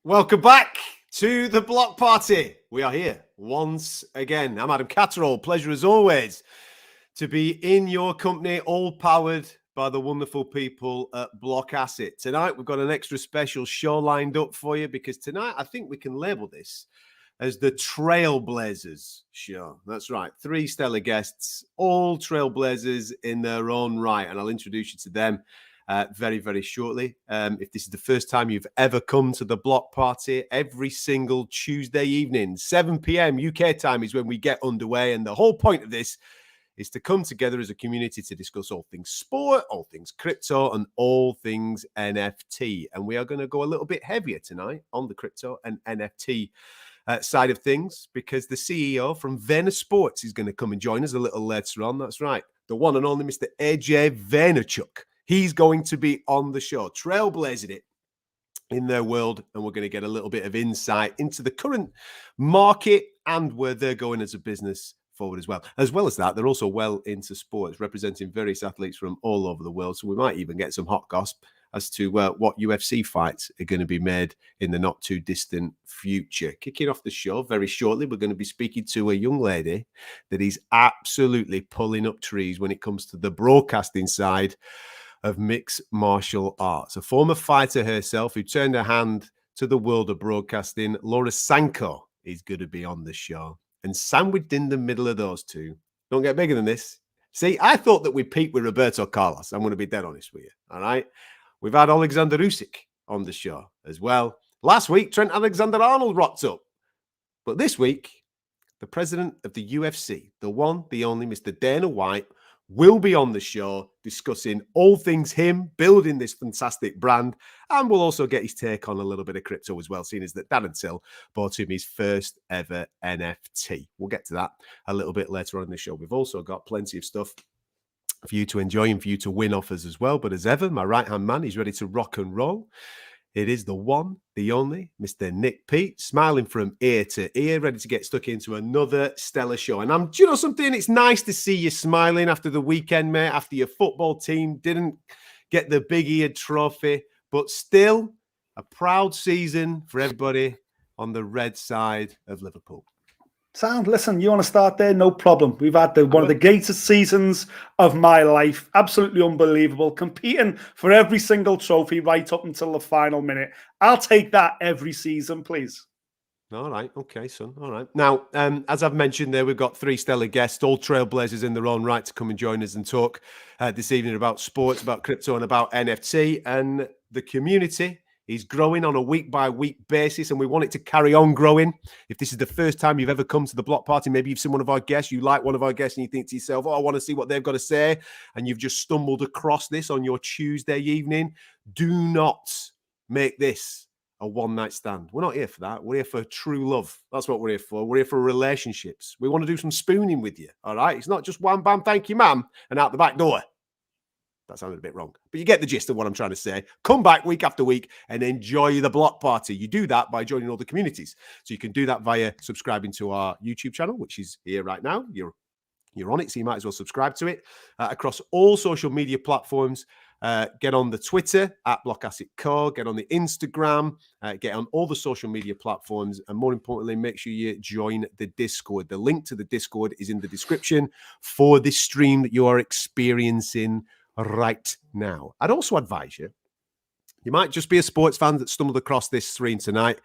Welcome back to the Block Party. We are here once again. I'm Adam Catterall. Pleasure as always to be in your company, all powered by the wonderful people at Blockasset. Tonight, we've got an extra special show lined up for you because tonight, I think we can label this as the Trailblazers show. That's right. 3 stellar guests, all trailblazers in their own right. And I'll introduce you to them very, very shortly. If this is the first time you've ever come to the Block Party, every single Tuesday evening, 7 p.m. UK time is when we get underway. And the whole point of this is to come together as a community to discuss all things sport, all things crypto, and all things NFT. And we are going to go a little bit heavier tonight on the crypto and NFT side of things because the CEO from Vayner Sports is going to come and join us a little later on. That's right. The one and only Mr. AJ Vaynerchuk. He's going to be on the show, trailblazing it in their world, and we're going to get a little bit of insight into the current market and where they're going as a business forward as well. As well as that, they're also well into sports, representing various athletes from all over the world. So we might even get some hot gossip as to what UFC fights are going to be made in the not too distant future. Kicking off the show very shortly, we're going to be speaking to a young lady that is absolutely pulling up trees when it comes to the broadcasting side of mixed martial arts. A former fighter herself who turned her hand to the world of broadcasting, Laura Sanko, is going to be on the show. And sandwiched in the middle of those two, don't get bigger than this. See, I thought that we'd peak with Roberto Carlos. I'm going to be dead honest with you. All right. We've had Alexander Usyk on the show as well. Last week, Trent Alexander-Arnold rocked up. But this week, the president of the UFC, the one, the only Mr. Dana White, will be on the show discussing all things him, building this fantastic brand, and we'll also get his take on a little bit of crypto as well, seeing as that Dan and Till bought him his first ever NFT. We'll get to that a little bit later on in the show. We've also got plenty of stuff for you to enjoy and for you to win offers as well. But as ever, my right-hand man is ready to rock and roll. It is the one, the only, Mr. Nick Pete, smiling from ear to ear, ready to get stuck into another stellar show. And do you know something? It's nice to see you smiling after the weekend, mate, after your football team didn't get the big-eared trophy, but still a proud season for everybody on the red side of Liverpool. Sound, listen, you want to start there? No problem. We've had one of the greatest seasons of my life. Absolutely unbelievable. Competing for every single trophy right up until the final minute. I'll take that every season, please. All right. Okay, son. All right. Now, as I've mentioned there, we've got 3 stellar guests, all trailblazers in their own right, to come and join us and talk this evening about sports, about crypto, and about NFT. And the community is growing on a week-by-week basis, and we want it to carry on growing. If this is the first time you've ever come to the Block Party, maybe you've seen one of our guests, you like one of our guests, and you think to yourself, oh, I want to see what they've got to say, and you've just stumbled across this on your Tuesday evening, do not make this a one-night stand. We're not here for that. We're here for true love. That's what we're here for. We're here for relationships. We want to do some spooning with you, all right? It's not just wham, bam, thank you, ma'am, and out the back door. That sounded a bit wrong, but you get the gist of what I'm trying to say. Come back week after week and enjoy the Block Party. You do that by joining all the communities. So you can do that via subscribing to our YouTube channel, which is here right now. You're on it, so you might as well subscribe to it. Across all social media platforms, get on the Twitter at Blockasset Co. Get on the Instagram. Get on all the social media platforms. And more importantly, make sure you join the Discord. The link to the Discord is in the description for this stream that you are experiencing right now. I'd also advise you might just be a sports fan that stumbled across this stream tonight.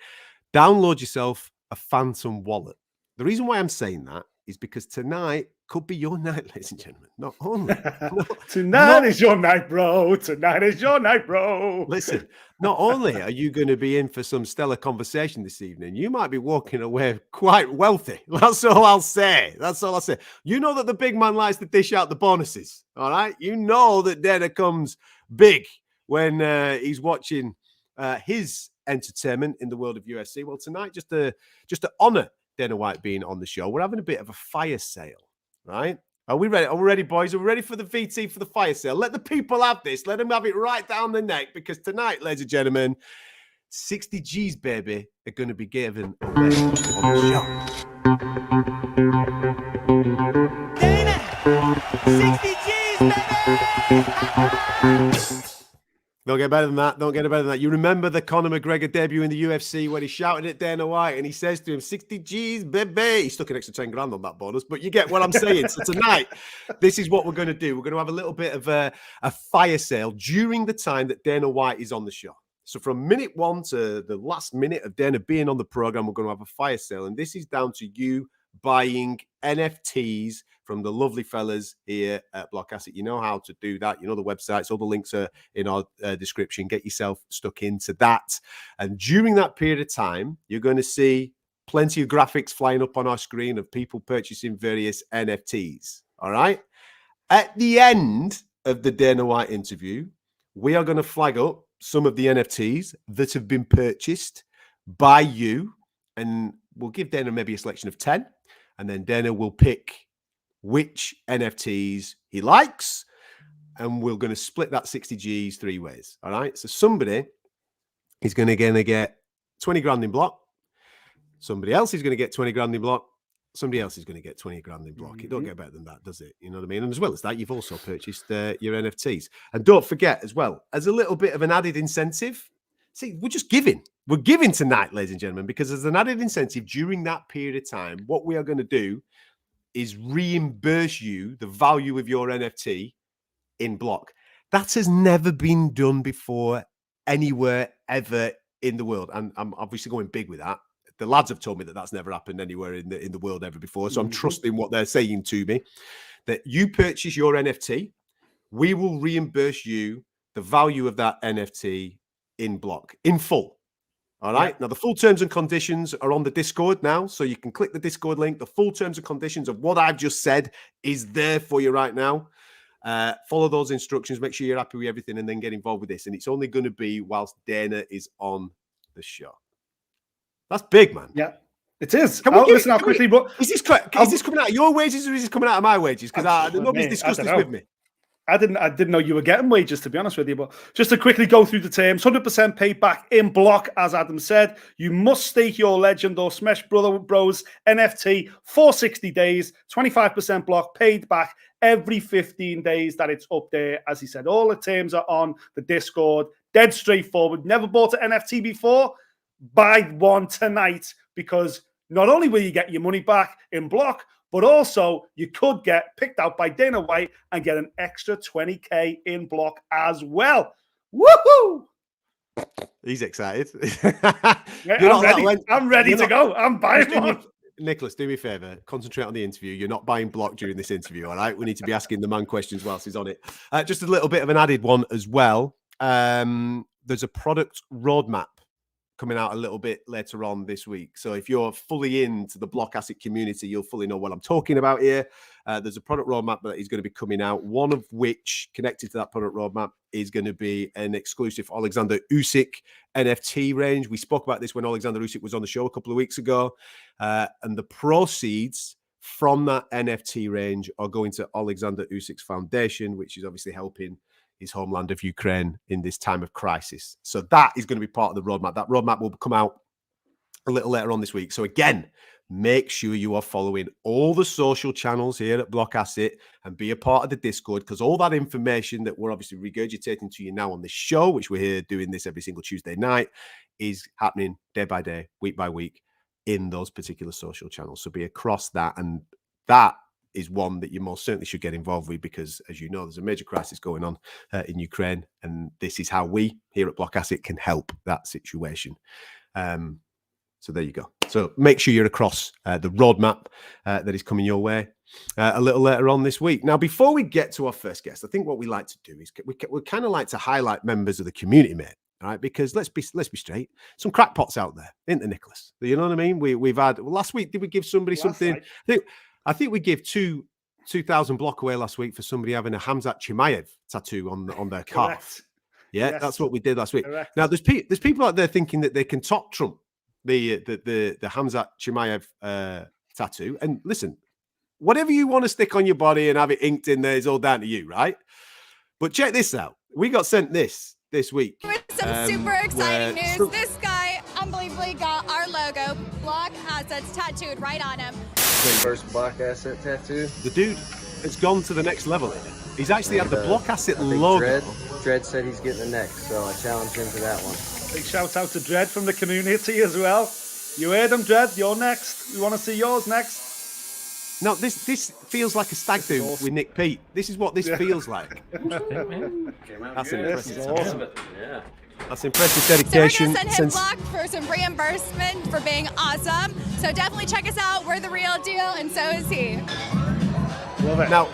Download yourself a Phantom wallet. The reason why I'm saying that is because tonight could be your night, ladies and gentlemen. Not only tonight is your night, bro. Tonight is your night, bro. Listen, not only are you going to be in for some stellar conversation this evening, you might be walking away quite wealthy. That's all I'll say. That's all I'll say. You know that the big man likes to dish out the bonuses. All right. You know that Dana comes big when he's watching his entertainment in the world of UFC. Well, tonight, just to honor Dana White being on the show, we're having a bit of a fire sale. Right? Are we ready? Are we ready, boys? Are we ready for the VT for the fire sale? Let the people have this. Let them have it right down the neck, because tonight, ladies and gentlemen, 60 G's, baby, are going to be given away on the show. Dana, 60 G's, baby! Don't get better than that. Don't get better than that. You remember the Conor McGregor debut in the UFC when he shouted at Dana White and he says to him, 60 G's, baby. He stuck an extra 10 grand on that bonus, but you get what I'm saying. So tonight, this is what we're going to do. We're going to have a little bit of a fire sale during the time that Dana White is on the show. So from minute 1 to the last minute of Dana being on the program, we're going to have a fire sale. And this is down to you buying NFTs from the lovely fellas here at Blockasset. You know how to do that. You know the websites. All the links are in our description. Get yourself stuck into that. And during that period of time, you're going to see plenty of graphics flying up on our screen of people purchasing various NFTs. All right? At the end of the Dana White interview, we are going to flag up some of the NFTs that have been purchased by you. And we'll give Dana maybe a selection of 10. And then Dana will pick which NFTs he likes, and we're going to split that 60 G's 3 ways. All right. So somebody is going to get 20 grand in block. Somebody else is going to get 20 grand in block. Somebody else is going to get 20 grand in block. It don't get better than that, does it? You know what I mean? And as well as that, you've also purchased your NFTs. And don't forget as well, as a little bit of an added incentive, see, we're just giving. We're giving tonight, ladies and gentlemen, because as an added incentive during that period of time, what we are going to do is reimburse you the value of your NFT in block. That has never been done before anywhere ever in the world. And I'm obviously going big with that. The lads have told me that that's never happened anywhere in the world ever before. So I'm trusting what they're saying to me, that you purchase your NFT, we will reimburse you the value of that NFT in block, in full. All right. Yeah. Now, the full terms and conditions are on the Discord now. So you can click the Discord link. The full terms and conditions of what I've just said is there for you right now. Follow those instructions. Make sure you're happy with everything and then get involved with this. And it's only going to be whilst Dana is on the show. That's big, man. Yeah, it is. Listen, how quickly, but is this coming out of your wages or is this coming out of my wages? Because nobody's discussed this with me. I didn't know you were getting wages, to be honest with you. But just to quickly go through the terms, 100% paid back in block, as Adam said. You must stake your legend or Smesh Bros NFT for 60 days, 25% block paid back every 15 days that it's up there. As he said, all the terms are on the Discord. Dead straightforward. Never bought an NFT before? Buy one tonight, because not only will you get your money back in block, but also you could get picked out by Dana White and get an extra 20K in block as well. Woohoo! He's excited. Yeah, I'm ready to go. I'm buying one. Nicholas, do me a favor. Concentrate on the interview. You're not buying block during this interview, all right? We need to be asking the man questions whilst he's on it. Just a little bit of an added one as well. There's a product roadmap coming out a little bit later on this week. So if you're fully into the Blockasset community, you'll fully know what I'm talking about here. There's a product roadmap that is going to be coming out, one of which, connected to that product roadmap, is going to be an exclusive Alexander Usyk NFT range. We spoke about this when Alexander Usyk was on the show a couple of weeks ago. And the proceeds from that NFT range are going to Alexander Usyk's foundation, which is obviously helping his homeland of Ukraine in this time of crisis. So that is going to be part of the roadmap. That roadmap will come out a little later on this week. So again, make sure you are following all the social channels here at Blockasset and be a part of the Discord, because all that information that we're obviously regurgitating to you now on this show, which we're here doing this every single Tuesday night, is happening day by day, week by week in those particular social channels. So be across that, and that is one that you most certainly should get involved with, because, as you know, there's a major crisis going on in Ukraine, and this is how we here at Blockasset can help that situation. So there you go. So make sure you're across the roadmap that is coming your way a little later on this week. Now, before we get to our first guest, I think what we like to do is we kind of like to highlight members of the community, mate. All right, because let's be straight. Some crackpots out there, isn't there, Nicholas? You know what I mean? We've had last week. Did we give somebody something? I think we gave 2,000 block away last week for somebody having a Khamzat Chimaev tattoo on their calf. Yeah, yes. That's what we did last week. Correct. Now, there's people out there thinking that they can top trump the Khamzat Chimaev tattoo. And listen, whatever you want to stick on your body and have it inked in there is all down to you, right? But check this out. We got sent this week. With some super exciting news. This guy unbelievably got our logo, BlockAccess, tattooed right on him. First Blockasset tattoo. The dude has gone to the next level. He's actually had the Blockasset logo Dredd said he's getting the next, so I challenge him to that one. Big shout out to Dredd from the community as well. You heard him, Dredd. You're next. We want to see yours next. No, this feels like a stag do with Nick Pete. This is what this feels like. That's impressive. Awesome. Yeah. That's impressive So we're dedication. gonna send him Block for some reimbursement for being awesome. So definitely check us out. We're the real deal, and so is he. Love it. Now,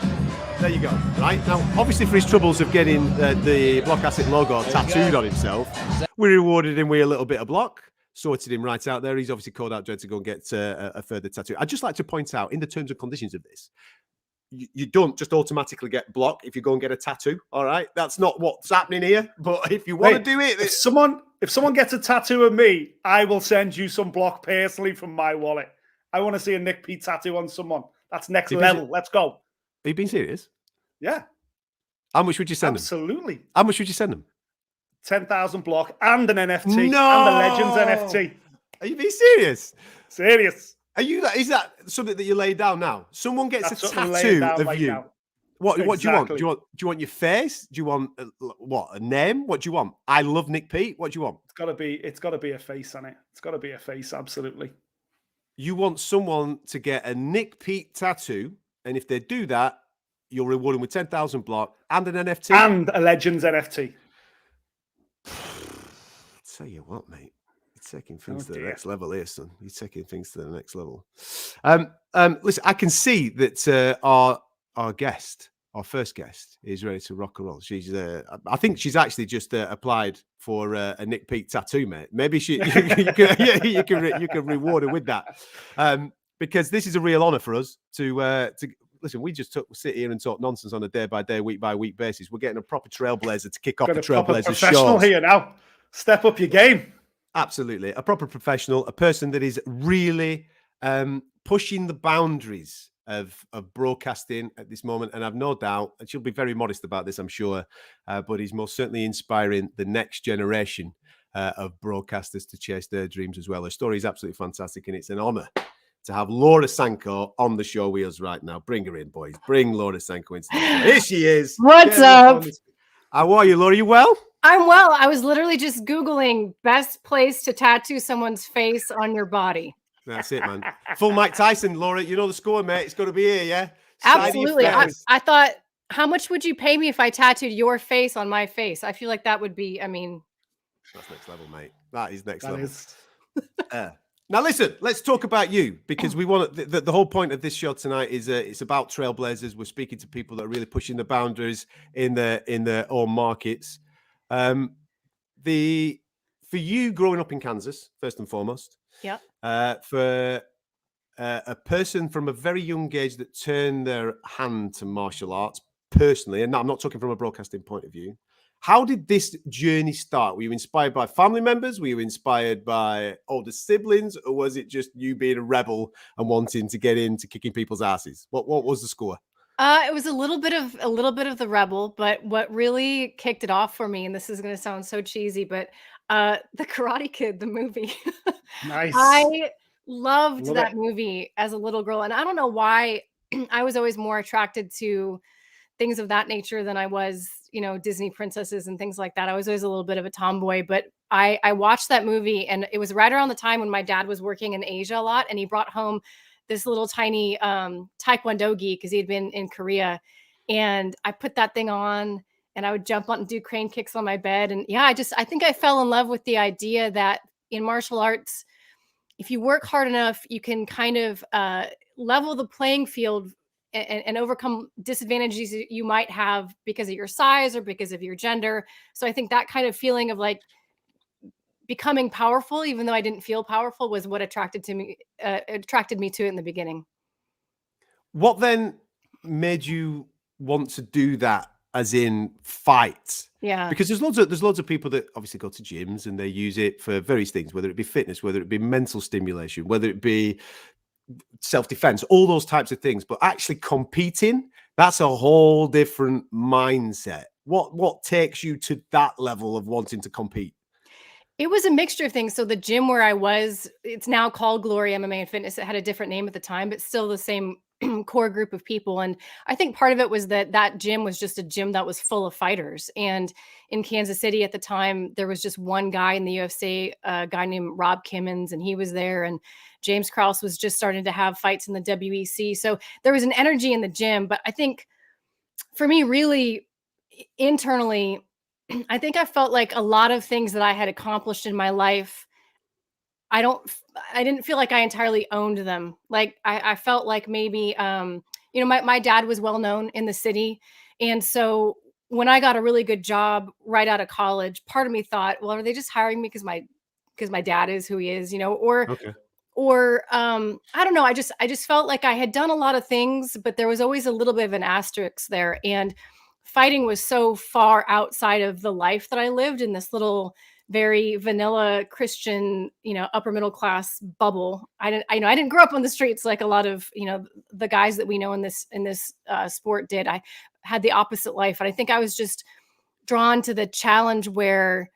there you go. Right now, obviously for his troubles of getting the Blockasset logo tattooed on himself, we rewarded him with a little bit of block. Sorted him right out there. He's obviously called out Dredd to go and get a further tattoo. I'd just like to point out, in the terms and conditions of this, you don't just automatically get block if you go and get a tattoo. All right, that's not what's happening here. But if you want to do it, if someone gets a tattoo of me, I will send you some block personally from my wallet. I want to see a Nick Pete tattoo on someone. That's next level. Let's go. Are you being serious? Yeah. How much would you send them? Absolutely. How much would you send them? 10,000 block and an NFT. No! And the Legends NFT. Are you being serious? Serious. Are you? Is that something that you lay down now? Someone gets That's a something I'm laying tattoo down of right you. now. What do you want? Exactly. Do you want your face? Do you want what? A name? What do you want? I love Nick Pete. What do you want? It's got to be a face on it. It's got to be a face, absolutely. You want someone to get a Nick Pete tattoo, and if they do that, you'll reward them with 10,000 block and an NFT and a Legends NFT. Tell you what, mate, you're taking things to the dear. next level here, son. You're taking things to the next level. Listen, I can see that our guest, our first guest, is ready to rock and roll. She's, I think she's actually just applied for a Nick Pete tattoo, mate. Maybe you can reward her with that, because this is a real honor for us to listen. We just sit here and talk nonsense on a day by day, week by week basis. We're getting a proper trailblazer to kick off the Trailblazers professional show. here now. Step up your game. Absolutely, a proper professional, a person that is really pushing the boundaries of broadcasting at this moment, and I've no doubt, and she'll be very modest about this, I'm sure, but he's most certainly inspiring the next generation of broadcasters to chase their dreams as well. Her story is absolutely fantastic, and it's an honor to have Laura Sanko on the show with us right now. Bring her in, boys. Bring Laura Sanko into the show. Here she is. What's up? How are you, Laura? You well? I'm well. I was literally just Googling best place to tattoo someone's face on your body. That's it, man. Full Mike Tyson, Laura. You know the score, mate. It's got to be here, yeah? Absolutely. I thought, how much would you pay me if I tattooed your face on my face? I feel like that would be, I mean. That's next level, mate. That is next level. Now, listen, let's talk about you, because we want the whole point of this show tonight is it's about trailblazers. We're speaking to people that are really pushing the boundaries in their own markets. For you growing up in Kansas, first and foremost, yeah. For a person from a very young age that turned their hand to martial arts personally, and I'm not talking from a broadcasting point of view. How did this journey start? Were you inspired by family members? Were you inspired by older siblings, or was it just you being a rebel and wanting to get into kicking people's asses? What was the score? It was a little bit of the rebel, but what really kicked it off for me, and this is going to sound so cheesy, but the Karate Kid, the movie. Nice. I loved that movie as a little girl, and I don't know why I was always more attracted to things of that nature than I was, Disney princesses and things like that. I was always a little bit of a tomboy, but I watched that movie, and it was right around the time when my dad was working in Asia a lot, and he brought home this little tiny Taekwondo gi because he had been in Korea, and I put that thing on, and I would jump on and do crane kicks on my bed, and yeah, I think I fell in love with the idea that in martial arts, if you work hard enough, you can kind of level the playing field and overcome disadvantages that you might have because of your size or because of your gender. So I think that kind of feeling of like becoming powerful, even though I didn't feel powerful, was what attracted me to it in the beginning. What then made you want to do that, as in fight? Yeah, because there's loads of people that obviously go to gyms and they use it for various things, whether it be fitness, whether it be mental stimulation, whether it be self-defense, all those types of things. But actually competing, that's a whole different mindset. What takes you to that level of wanting to compete? It was a mixture of things. So the gym where I was, it's now called Glory MMA and Fitness. It had a different name at the time, but still the same core group of people. And I think part of it was that that gym was just a gym that was full of fighters. And in Kansas City at the time, there was just one guy in the UFC, a guy named Rob Kimmons, and he was there. And James Krause was just starting to have fights in the WEC. So there was an energy in the gym. But I think for me, really internally, I think I felt like a lot of things that I had accomplished in my life, I didn't feel like I entirely owned them. Like I felt like maybe, my dad was well known in the city. And so when I got a really good job right out of college, part of me thought, well, are they just hiring me because my dad is who he is, Okay. or I don't know. I just felt like I had done a lot of things, but there was always a little bit of an asterisk there. And fighting was so far outside of the life that I lived in, this little very vanilla Christian, upper middle class bubble. I didn't grow up on the streets like a lot of, the guys that we know in this sport did. I had the opposite life. And I think I was just drawn to the challenge where,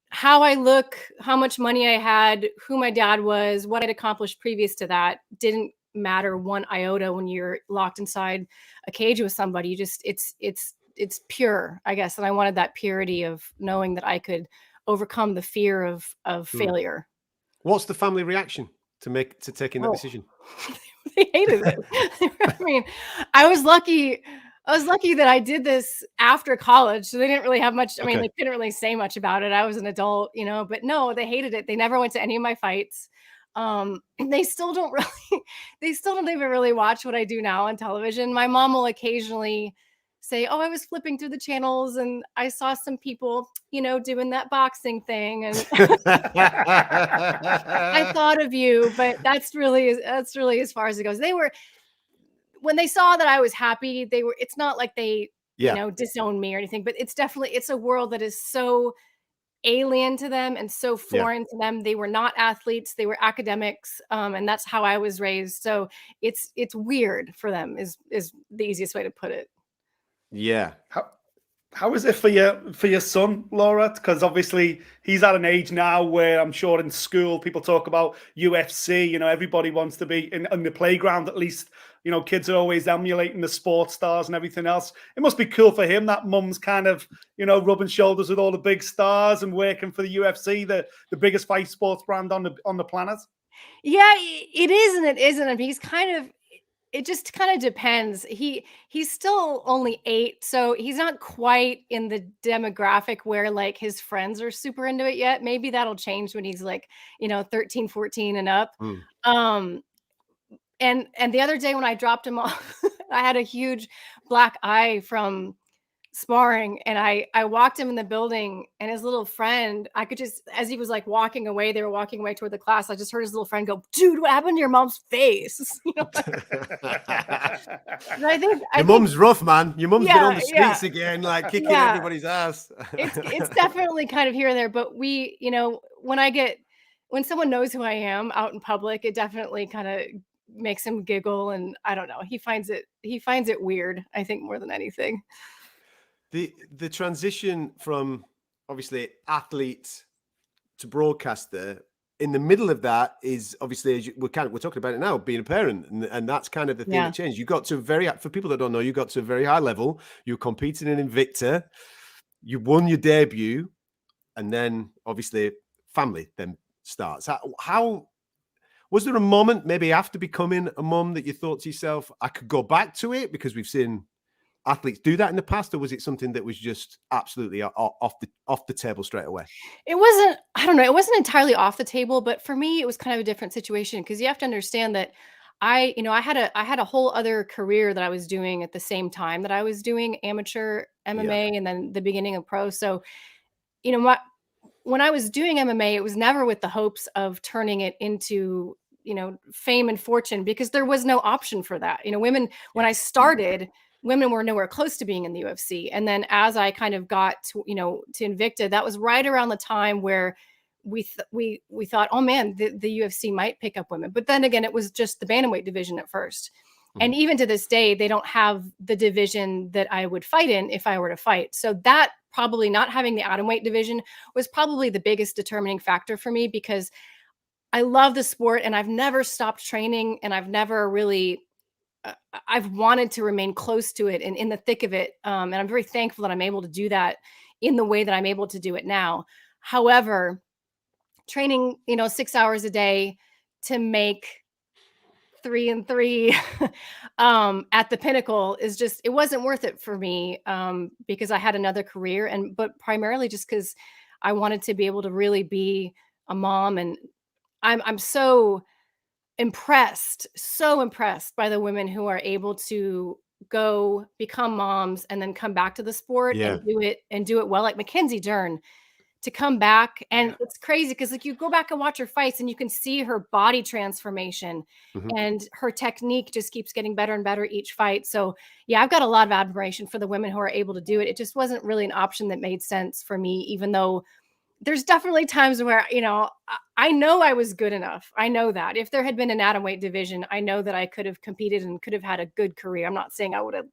how I look, how much money I had, who my dad was, what I'd accomplished previous to that didn't matter one iota when you're locked inside a cage with somebody. You just, it's pure, I guess. And I wanted that purity of knowing that I could overcome the fear of failure. What's the family reaction to taking that decision? They hated it. I mean, I was lucky that I did this after college. So they didn't really have much. I mean, they couldn't really say much about it. I was an adult, but no, they hated it. They never went to any of my fights. They still don't even really watch what I do now on television. My mom will occasionally say, oh, I was flipping through the channels and I saw some people, doing that boxing thing. And I thought of you, but that's really as far as it goes. When they saw that I was happy, it's not like they, disowned me or anything, but it's a world that is so alien to them and so foreign to them. They were not athletes, they were academics. And that's how I was raised. So it's weird for them is the easiest way to put it. Yeah. How is it for your son, Laura? Because obviously he's at an age now where I'm sure in school people talk about UFC. Everybody wants to be in the playground at least. Kids are always emulating the sports stars and everything else. It must be cool for him that mum's kind of, rubbing shoulders with all the big stars and working for the UFC, the biggest fight sports brand on the planet. Yeah, it is and it isn't. I mean, it just kind of depends. He's still only 8, so he's not quite in the demographic where like his friends are super into it yet. Maybe that'll change when he's like, 13, 14 and up. And the other day when I dropped him off, I had a huge black eye from sparring, and I walked him in the building, and his little friend, I could just, as he was like walking away, they were walking away toward the class, I just heard his little friend go, dude, what happened to your mom's face? I think your mom's rough, man. Your mom's been on the streets again, like kicking everybody's ass. It's definitely kind of here and there, but we, when someone knows who I am out in public, it definitely kind of makes him giggle, and I don't know, he finds it weird, I think, more than anything. The transition from obviously athlete to broadcaster, in the middle of that is obviously, we're talking about it now, being a parent, and that's kind of the thing that changed. You got to for people that don't know, you got to a very high level. You were competing in Invicta, you won your debut, and then obviously family then starts. How was there a moment maybe after becoming a mum that you thought to yourself, I could go back to it, because we've seen athletes do that in the past, or was it something that was just absolutely off the table straight away? It wasn't, I don't know, it wasn't entirely off the table, but for me, it was kind of a different situation, because you have to understand that I had a whole other career that I was doing at the same time that I was doing amateur MMA and then the beginning of pro. So, when I was doing MMA, it was never with the hopes of turning it into, fame and fortune, because there was no option for that. Women, when I started, women were nowhere close to being in the UFC. And then as I kind of got to, to Invicta, that was right around the time where we thought, oh man, the UFC might pick up women. But then again, it was just the bantamweight division at first. And even to this day, they don't have the division that I would fight in if I were to fight. So that probably, not having the atomweight division, was probably the biggest determining factor for me, because I love the sport and I've never stopped training, and I've never really, I don't know, I've wanted to remain close to it and in the thick of it. And I'm very thankful that I'm able to do that in the way that I'm able to do it now. However, training, 6 hours a day to make 3 and 3 at the pinnacle is just, it wasn't worth it for me, because I had another career, but primarily just because I wanted to be able to really be a mom. And I'm so impressed by the women who are able to go become moms and then come back to the sport Yeah. and do it well, like Mackenzie Dern, to come back. And it's crazy because like you go back and watch her fights and you can see her body transformation, and her technique just keeps getting better and better each fight. So yeah, I've got a lot of admiration for the women who are able to do it. It just wasn't really an option that made sense for me, even though there's definitely times where, I know I was good enough. I know that if there had been an atomweight division, I know that I could have competed and could have had a good career. I'm not saying I would have,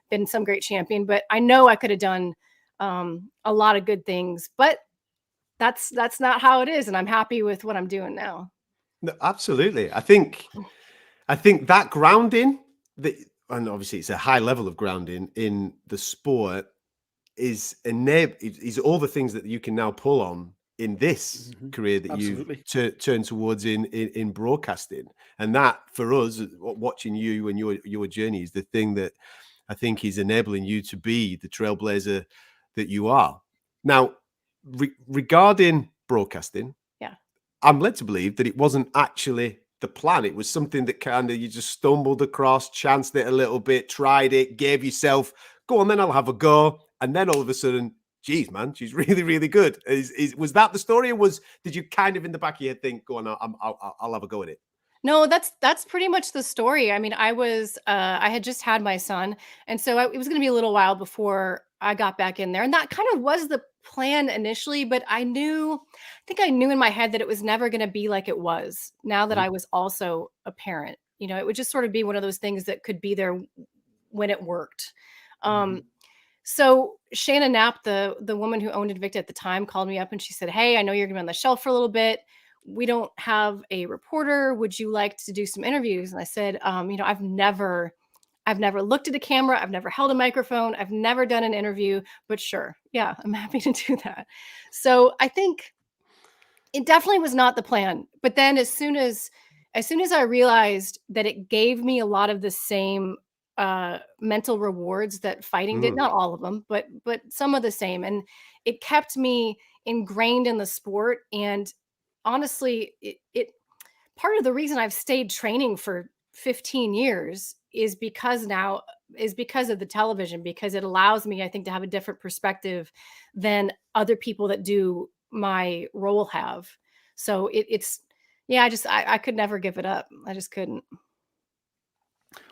been some great champion, but I know I could have done a lot of good things. But that's not how it is, and I'm happy with what I'm doing now. No, absolutely. I think that grounding, and obviously it's a high level of grounding in the sport, is all the things that you can now pull on in this career that you've turned towards in broadcasting. And that, for us, watching you and your journey, is the thing that I think is enabling you to be the trailblazer that you are. Now, regarding broadcasting, I'm led to believe that it wasn't actually the plan. It was something that kind of you just stumbled across, chanced it a little bit, tried it, gave yourself, go on, then I'll have a go. And then all of a sudden, geez, man, she's really, really good. Was that the story, or did you kind of in the back of your head think, go on, I'll have a go at it? No, that's pretty much the story. I mean, I had just had my son, and so it was going to be a little while before I got back in there, and that kind of was the plan initially. But I think I knew in my head that it was never going to be like it was now that I was also a parent. It would just sort of be one of those things that could be there when it worked. So Shayna Knapp, the woman who owned Invicta at the time, called me up and she said, "Hey, I know you're going to be on the shelf for a little bit. We don't have a reporter. Would you like to do some interviews?" And I said, I've never looked at a camera. I've never held a microphone. I've never done an interview, but sure. Yeah, I'm happy to do that. So I think it definitely was not the plan. But then as soon as I realized that it gave me a lot of the same mental rewards that fighting did, not all of them, but some of the same. And it kept me ingrained in the sport. And honestly, it part of the reason I've stayed training for 15 years is because of the television, because it allows me, I think, to have a different perspective than other people that do my role have. So I could never give it up. I just couldn't.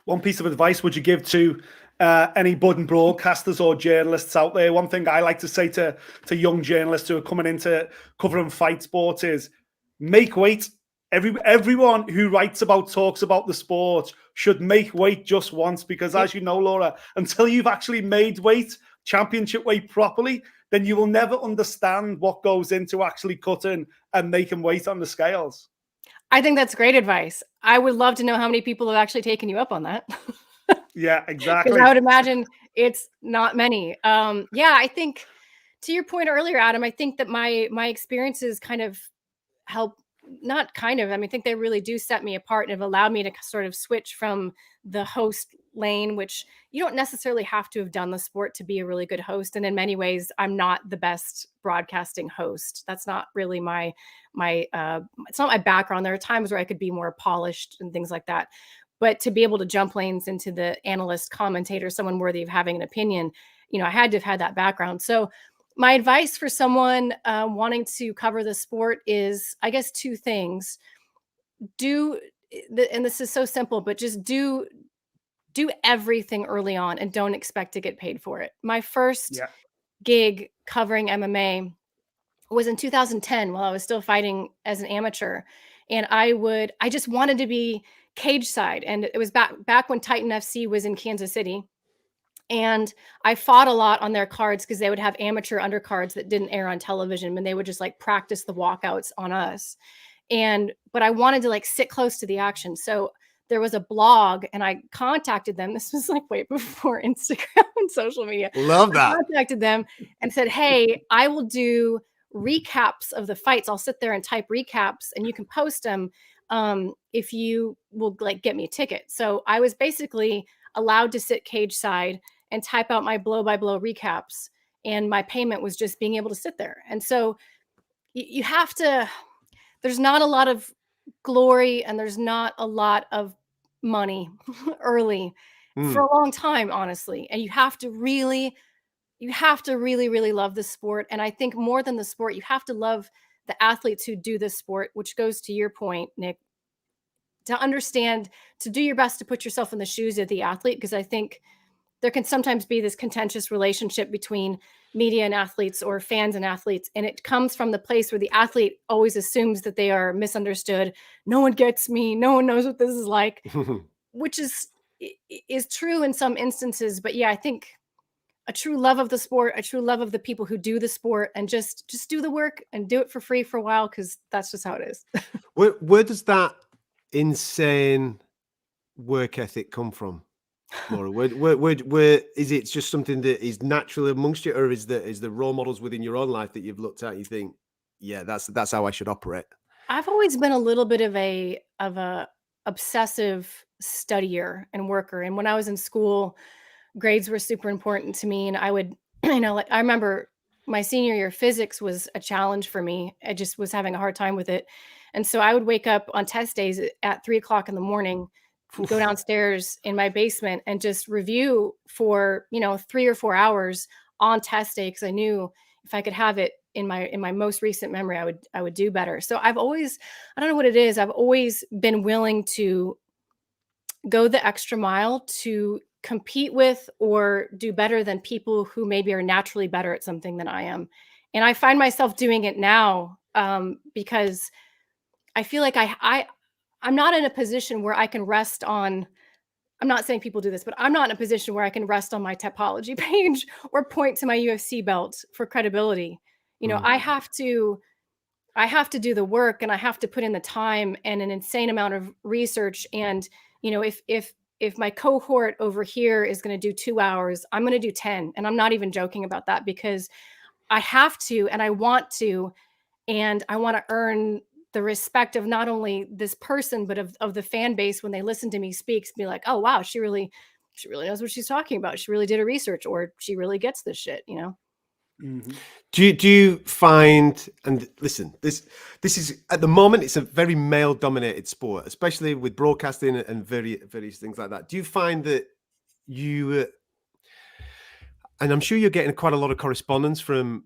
One piece of advice would you give to any budding broadcasters or journalists out there? One thing I like to say to young journalists who are coming into covering fight sports is make weight. Everyone who talks about the sport should make weight just once, because as you know, Laura, until you've actually made weight, championship weight properly, then you will never understand what goes into actually cutting and making weight on the scales. I think that's great advice. I would love to know how many people have actually taken you up on that. Yeah, exactly. Because I would imagine it's not many. I think to your point earlier, Adam, I think that my experiences kind of help, not kind of, I think they really do set me apart and have allowed me to sort of switch from the host lane, which you don't necessarily have to have done the sport to be a really good host. And in many ways, I'm not the best broadcasting host. That's not really it's not my background. There are times where I could be more polished and things like that. But to be able to jump lanes into the analyst, commentator, someone worthy of having an opinion, I had to have had that background. So my advice for someone wanting to cover the sport is, I guess, two things. And this is so simple, but just do everything early on and don't expect to get paid for it. My first gig covering MMA was in 2010 while I was still fighting as an amateur. And I just wanted to be cage side. And it was back when Titan FC was in Kansas City. And I fought a lot on their cards because they would have amateur undercards that didn't air on television, and they would just like practice the walkouts on us. But I wanted to like sit close to the action. So there was a blog, and I contacted them. This was like way before Instagram and social media. Love that. I contacted them and said, hey, I will do recaps of the fights. I'll sit there and type recaps, and you can post them if you will like get me a ticket. So I was basically allowed to sit cage side and type out my blow by blow recaps, and my payment was just being able to sit there. And so you have to, there's not a lot of glory and there's not a lot of money early for a long time, honestly. And you have to really, really love the sport. And I think more than the sport, you have to love the athletes who do this sport, which goes to your point, Nick, to understand, to do your best to put yourself in the shoes of the athlete. Because I think there can sometimes be this contentious relationship between media and athletes, or fans and athletes. And it comes from the place where the athlete always assumes that they are misunderstood. No one gets me. No one knows what this is like, which is true in some instances. But yeah, I think a true love of the sport, a true love of the people who do the sport, and just do the work and do it for free for a while, because that's just how it is. Where does that insane work ethic come from, Laura? Where is it just something that is natural amongst you, or is the role models within your own life that you've looked at, you think, yeah, that's how I should operate? I've always been a little bit of a obsessive studier and worker. And when I was in school, grades were super important to me. And I would, like I remember my senior year, physics was a challenge for me. I just was having a hard time with it. And so I would wake up on test days at 3 o'clock in the morning, go downstairs in my basement and just review for, 3 or 4 hours on test day. Cause I knew if I could have it in my most recent memory, I would do better. So I've always, I don't know what it is. I've always been willing to go the extra mile to compete with or do better than people who maybe are naturally better at something than I am. And I find myself doing it now because I feel like I'm not in a position where I can rest on, I'm not saying people do this, but I'm not in a position where I can rest on my Tapology page or point to my UFC belt for credibility. I have to do the work, and I have to put in the time and an insane amount of research. And, if my cohort over here is going to do 2 hours, I'm going to do 10. And I'm not even joking about that, because I have to, and I want to, and I want to earn the respect of not only this person, but of the fan base when they listen to me speak, be like, oh, wow, she really knows what she's talking about. She really did her research, or she really gets this shit, Mm-hmm. Do you find, and listen, this is, at the moment, it's a very male dominated sport, especially with broadcasting and various things like that. Do you find that you, and I'm sure you're getting quite a lot of correspondence from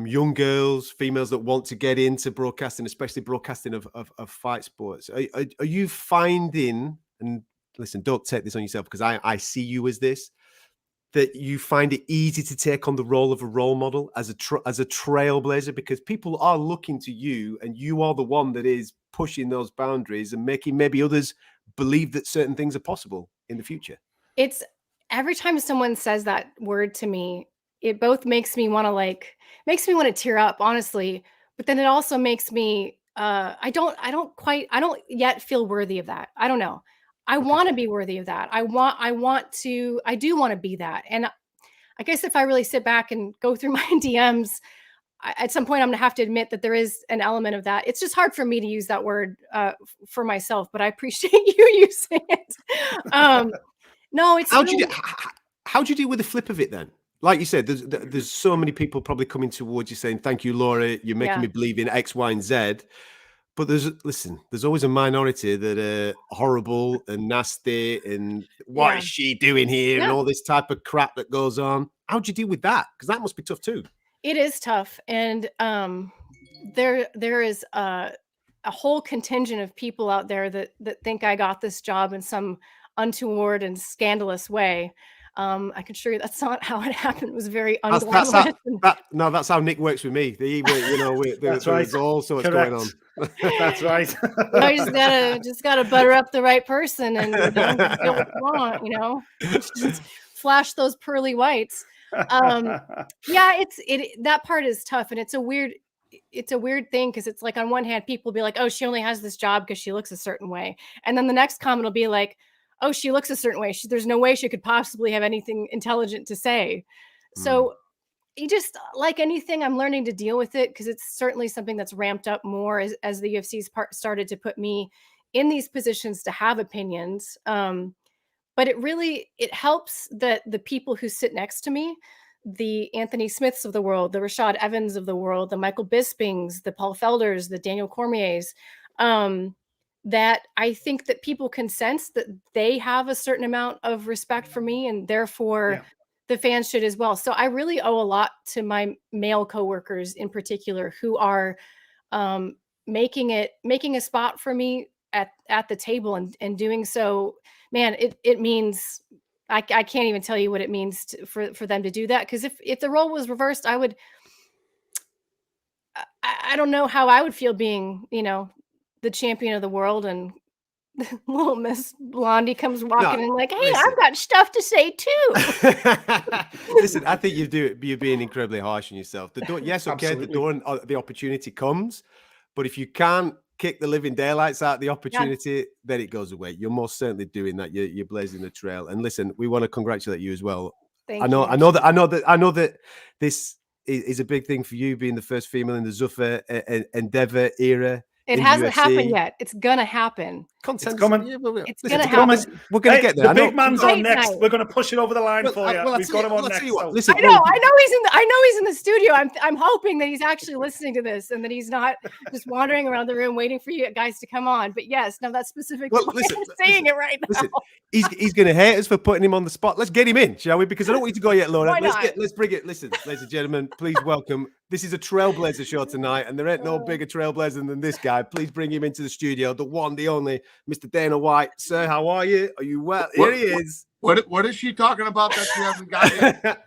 young girls, females that want to get into broadcasting, especially broadcasting of fight sports. Are you finding, and listen, don't take this on yourself, because I see you as this, that you find it easy to take on the role of a role model as a trailblazer, because people are looking to you, and you are the one that is pushing those boundaries and making maybe others believe that certain things are possible in the future? It's every time someone says that word to me, it both makes me want to tear up, honestly, but then it also makes me I don't yet feel worthy of that. I don't know. I want to be worthy of that. I do want to be that. And I guess if I really sit back and go through my DMs, at some point I'm going to have to admit that there is an element of that. It's just hard for me to use that word for myself, but I appreciate you using it. No, it's how'd you deal with the flip of it then? Like you said, there's so many people probably coming towards you saying, thank you, Laura, you're making me believe in X, Y, and Z. But there's always a minority that are horrible and nasty, and what is she doing here, and all this type of crap that goes on. How'd you deal with that? Because that must be tough too. It is tough. And there is a whole contingent of people out there that think I got this job in some untoward and scandalous way. I can assure you that's not how it happened. It was very unglamorous. That's how Nick works with me. There's all sorts going on. That's right. Just gotta butter up the right person and get what you want, just flash those pearly whites. That part is tough, and it's a weird. it's a weird thing because it's like on one hand, people be like, oh, she only has this job because she looks a certain way. And then the next comment will be like, oh, she looks a certain way. There's no way she could possibly have anything intelligent to say. So you just, like anything, I'm learning to deal with it because it's certainly something that's ramped up more as the UFC's started to put me in these positions to have opinions. But it helps that the people who sit next to me, the Anthony Smiths of the world, the Rashad Evans of the world, the Michael Bispings, the Paul Felders, the Daniel Cormiers, that I think that people can sense that they have a certain amount of respect for me, and therefore the fans should as well. So I really owe a lot to my male coworkers in particular who are making a spot for me at the table and doing so. Man, it means I can't even tell you what it means for them to do that. Because if the role was reversed, I don't know how I would feel being, the champion of the world and little Miss Blondie comes walking in like, hey, listen, I've got stuff to say too. Listen, I think you're being incredibly harsh on yourself. The door, yes, okay, absolutely. The door and the opportunity comes, but if you can't kick the living daylights out of the opportunity, then it goes away. You're most certainly doing that. You're blazing the trail. And listen, we want to congratulate you as well. I know that this is a big thing for you, being the first female in the Zuffa Endeavor era. It hasn't happened yet. It's gonna happen. It's coming. It's gonna happen. We're gonna get there. The big man's on next. We're gonna push it over the line for you. We've got him on next. Listen, I know he's in the studio. I'm hoping that he's actually listening to this and that he's not just wandering around the room waiting for you guys to come on. But yes, no, that's specifically I'm saying it right now. Listen, he's gonna hate us for putting him on the spot. Let's get him in, shall we? Because I don't want you to go yet, Laura. Let's bring it. Listen, ladies and gentlemen, please welcome. This is a trailblazer show tonight, and there ain't no bigger trailblazer than this guy. Please bring him into the studio, the one, the only, Mr. Dana White. Sir, how are you? Are you well? Here he is. What is she talking about that she hasn't got yet?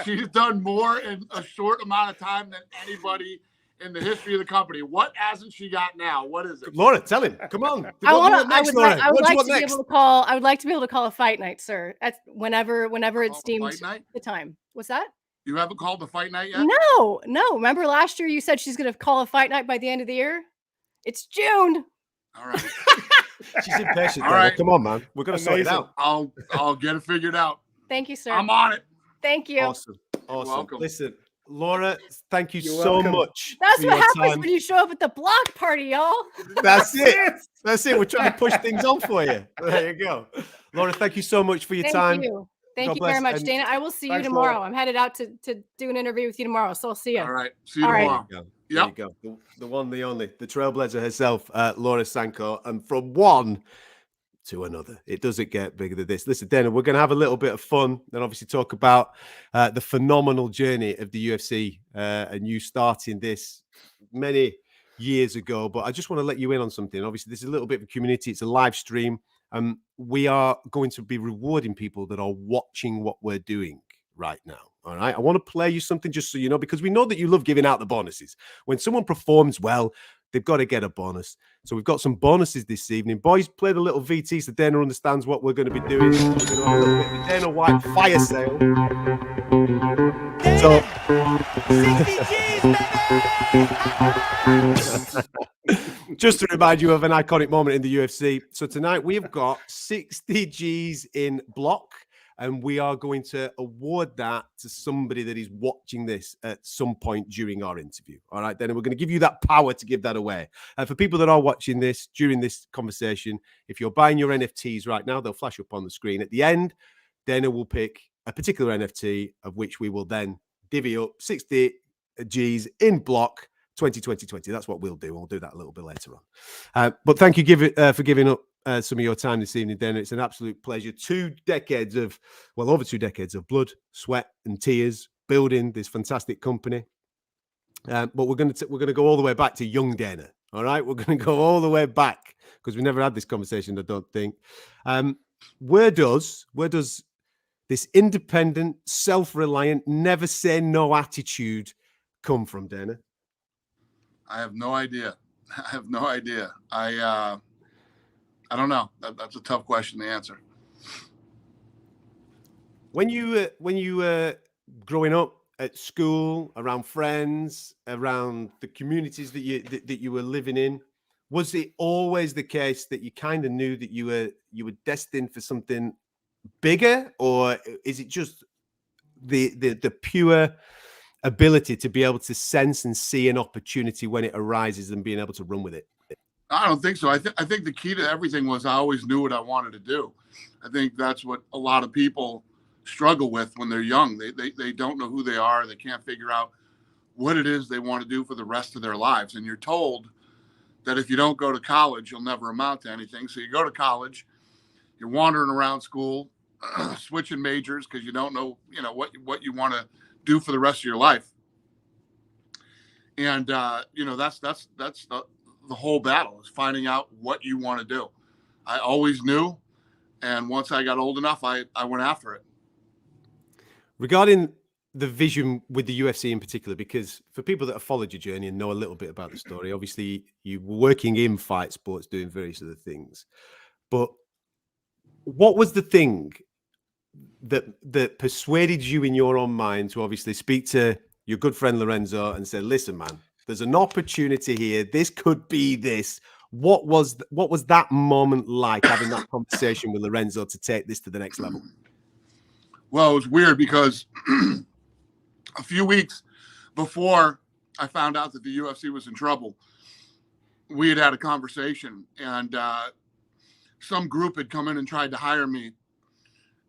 She's done more in a short amount of time than anybody in the history of the company. What hasn't she got now? What is it? Laura, tell him. Come on. I would like to be able to call a fight night, sir. That's whenever it's deemed the time. What's that? You haven't called the fight night yet? No. Remember last year you said she's going to call a fight night by the end of the year? It's June. All right. She's impatient. All right. Come on, man. We're going to sort it out. I'll get it figured out. Thank you, sir. I'm on it. Thank you. Awesome. Welcome. Listen, Laura, thank you so much. That's what happens when you show up at the block party, y'all. That's it. That's it. We're trying to push things on for you. There you go. Laura, thank you so much for your time. Thank you very much, Dana. I will see you tomorrow. I'm headed out to do an interview with you tomorrow, so I'll see you. All right. See you tomorrow. There you go. The one, the only, the trailblazer herself, Laura Sanko. And from one to another, it doesn't get bigger than this. Listen, Dana, we're going to have a little bit of fun and obviously talk about the phenomenal journey of the UFC and you starting this many years ago. But I just want to let you in on something. Obviously, this is a little bit of a community. It's a live stream. We are going to be rewarding people that are watching what we're doing right now. All right. I want to play you something just so you know, because we know that you love giving out the bonuses. When someone performs well, they've got to get a bonus. So we've got some bonuses this evening. Boys, play the little VT so Dana understands what we're going to be doing. We're going to have a little bit of the Dana White fire sale. So 60 G's, just to remind you of an iconic moment in the UFC. So tonight we've got 60 G's in block, and we are going to award that to somebody that is watching this at some point during our interview. All right, then we're going to give you that power to give that away. For people that are watching this during this conversation, if you're buying your NFTs right now, they'll flash up on the screen. At the end, Dana will pick a particular NFT, of which we will then divvy up 60 G's in block 2020. That's what we'll do. We'll do that a little bit later on. But thank you for giving up some of your time this evening, Dana. It's an absolute pleasure. Over 2 decades of blood, sweat, and tears building this fantastic company. But we're going to go all the way back to young Dana. All right, we're going to go all the way back because we never had this conversation, I don't think. Where does this independent, self-reliant, never say no attitude come from, Dana? I have no idea. I don't know. That's a tough question to answer. When you were growing up at school, around friends, around the communities that you were living in? Was it always the case that you kind of knew that you were destined for something bigger, or is it just the pure ability to be able to sense and see an opportunity when it arises and being able to run with it? I don't think so. I think the key to everything was I always knew what I wanted to do. I think that's what a lot of people struggle with when they're young. They don't know who they are. They can't figure out what it is they want to do for the rest of their lives. And you're told that if you don't go to college, you'll never amount to anything. So you go to college, you're wandering around school, switching majors because you don't know, what you want to do for the rest of your life. And that's the whole battle, is finding out what you want to do. I always knew, and once I got old enough, I went after it. Regarding the vision with the UFC in particular, because for people that have followed your journey and know a little bit about the story, obviously you were working in fight sports, doing various other things. But what was the thing that persuaded you in your own mind to obviously speak to your good friend Lorenzo and say, listen, man, there's an opportunity here. This could be this. What was that moment like, having that conversation with Lorenzo to take this to the next level? Well, it was weird because a few weeks before I found out that the UFC was in trouble, we had a conversation, and some group had come in and tried to hire me.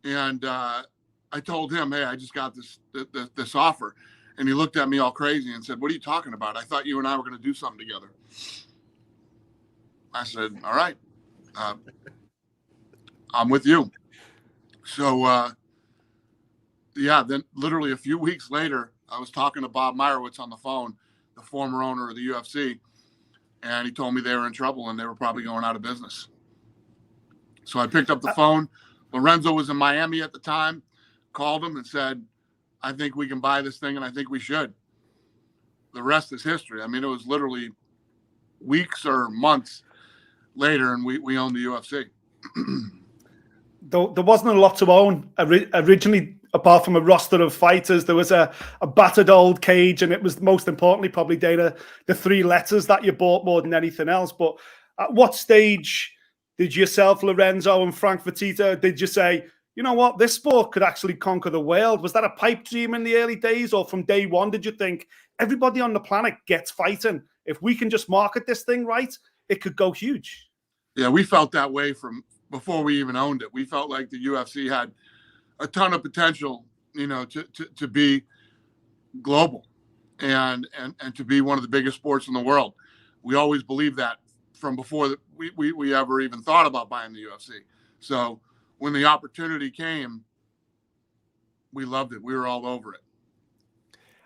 And I told him, hey, I just got this offer. And he looked at me all crazy and said, what are you talking about? I thought you and I were going to do something together. I said, all right, I'm with you. So, then literally a few weeks later, I was talking to Bob Meyerowitz on the phone, the former owner of the UFC, and he told me they were in trouble and they were probably going out of business. So I picked up the phone. Lorenzo was in Miami at the time, called him and said, I think we can buy this thing, and I think we should. The rest is history. I mean, it was literally weeks or months later, and we owned the UFC. There wasn't a lot to own originally, apart from a roster of fighters. There was a battered old cage, and it was most importantly probably, Dana, the 3 letters that you bought more than anything else. But at what stage did yourself, Lorenzo, and Frank Fertitta, did you say, you know what, this sport could actually conquer the world? Was that a pipe dream in the early days, or from day one did you think everybody on the planet gets fighting? If we can just market this thing right, it could go huge? Yeah, we felt that way from before we even owned it. We felt like the UFC had a ton of potential, to be global and to be one of the biggest sports in the world. We always believed that from before that we ever even thought about buying the UFC. So when the opportunity came, we loved it. We were all over it.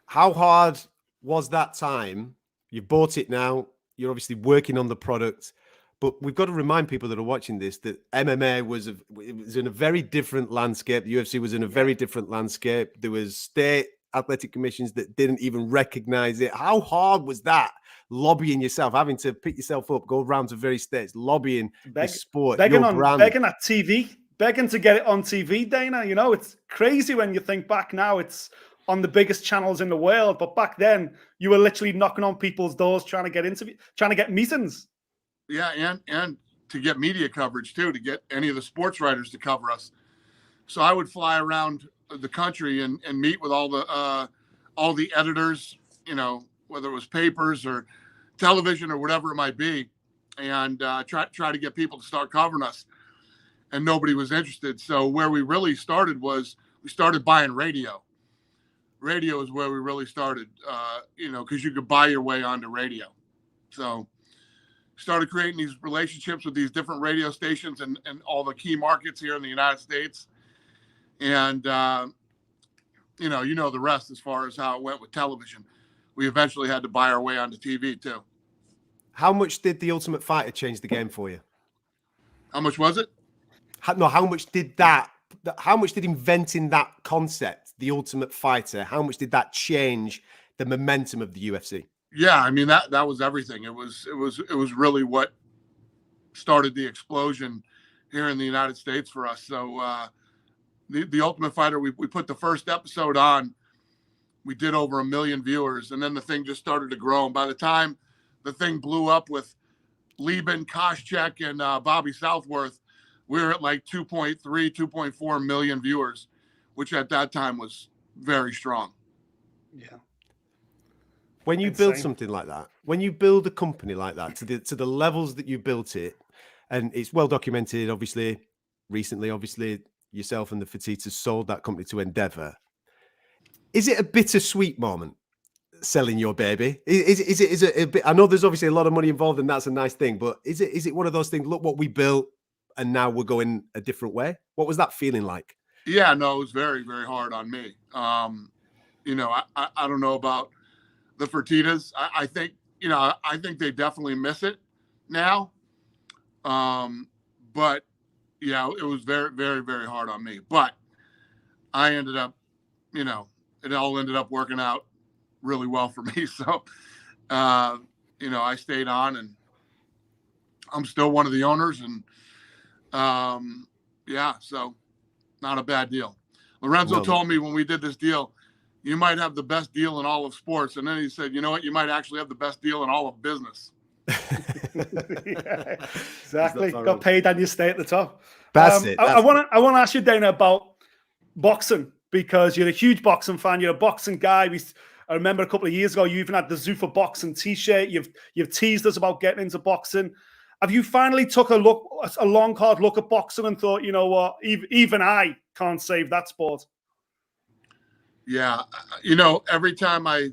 How hard was that time? You bought it now. You're obviously working on the product. But we've got to remind people that are watching this that MMA was in a very different landscape. The UFC was in a very different landscape. There was state athletic commissions that didn't even recognize it. How hard was that, lobbying yourself, having to pick yourself up, go around to various states, lobbying the sport, begging at TV, begging to get it on TV, Dana? It's crazy when you think back now. It's on the biggest channels in the world. But back then, you were literally knocking on people's doors trying to get meetings. Yeah, and to get media coverage too, to get any of the sports writers to cover us. So I would fly around the country and meet with all the editors, whether it was papers or television or whatever it might be, and try to get people to start covering us. And nobody was interested. So where we really started was we started buying radio. Radio is where we really started, because you could buy your way onto radio. So started creating these relationships with these different radio stations and all the key markets here in the United States. And, the rest as far as how it went with television. We eventually had to buy our way onto TV too. How much did The Ultimate Fighter change the game for you? How much was it? How much did inventing that concept, The Ultimate Fighter, how much did that change the momentum of the UFC? Yeah, I mean, that was everything. It was really what started the explosion here in the United States for us. So the Ultimate Fighter, we put the first episode on we did over 1 million viewers, and then the thing just started to grow. And by the time the thing blew up with Lieben, Koscheck, and Bobby Southworth, we were at like 2.3, 2.4 million viewers, which at that time was very strong. Yeah. When you build something like that, when you build a company like that to the levels that you built it, and it's well documented, obviously, recently, obviously, yourself and the Fertitas sold that company to Endeavor. Is it a bittersweet moment selling your baby? Is it a bit? I know there's obviously a lot of money involved, and that's a nice thing. But is it one of those things? Look what we built, and now we're going a different way. What was that feeling like? Yeah, no, it was very, very hard on me. You know, I don't know about the Fertitas. I think, you know, I think they definitely miss it now. But yeah, it was very, very, very hard on me. But I ended up, you know, it all ended up working out really well for me. So, you know, I stayed on, and I'm still one of the owners, and yeah, so not a bad deal. Lorenzo told me when we did this deal, you might have the best deal in all of sports. And then he said, you know what, you might actually have the best deal in all of business. Yeah, exactly. Got paid and you stay at the top. That's it. I want to ask you, Dana, about boxing, because you're a huge boxing fan. You're a boxing guy. I remember a couple of years ago, you even had the Zuffa boxing T-shirt. You've teased us about getting into boxing. Have you finally took a long, hard look at boxing and thought, you know what, even I can't save that sport? Yeah, you know, every time I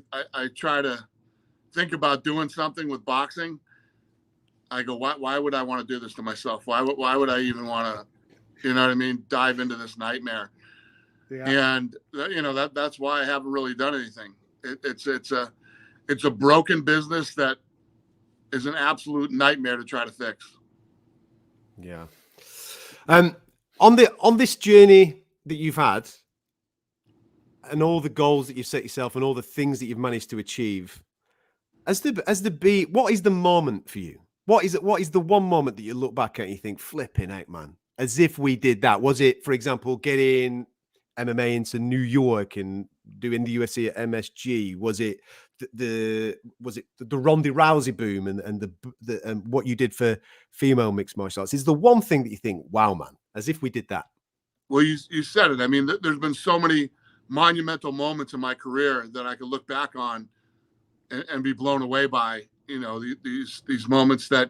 try to think about doing something with boxing, I go, why would I want to do this to myself? Why would I even want to, you know what I mean, dive into this nightmare? Yeah. And you know, that's why I haven't really done anything. It's a broken business that is an absolute nightmare to try to fix. Yeah. On this journey that you've had, and all the goals that you've set yourself, and all the things that you've managed to achieve, what is the moment for you? What is the one moment that you look back at and you think, flipping out, man, as if we did that? Was it, for example, getting MMA into New York and doing the UFC at MSG? Was it the Ronda Rousey boom and what you did for female mixed martial arts? Is the one thing that you think, wow, man, as if we did that? Well, you said it. I mean, there's been so many monumental moments in my career that I could look back on and be blown away by, you know, these moments that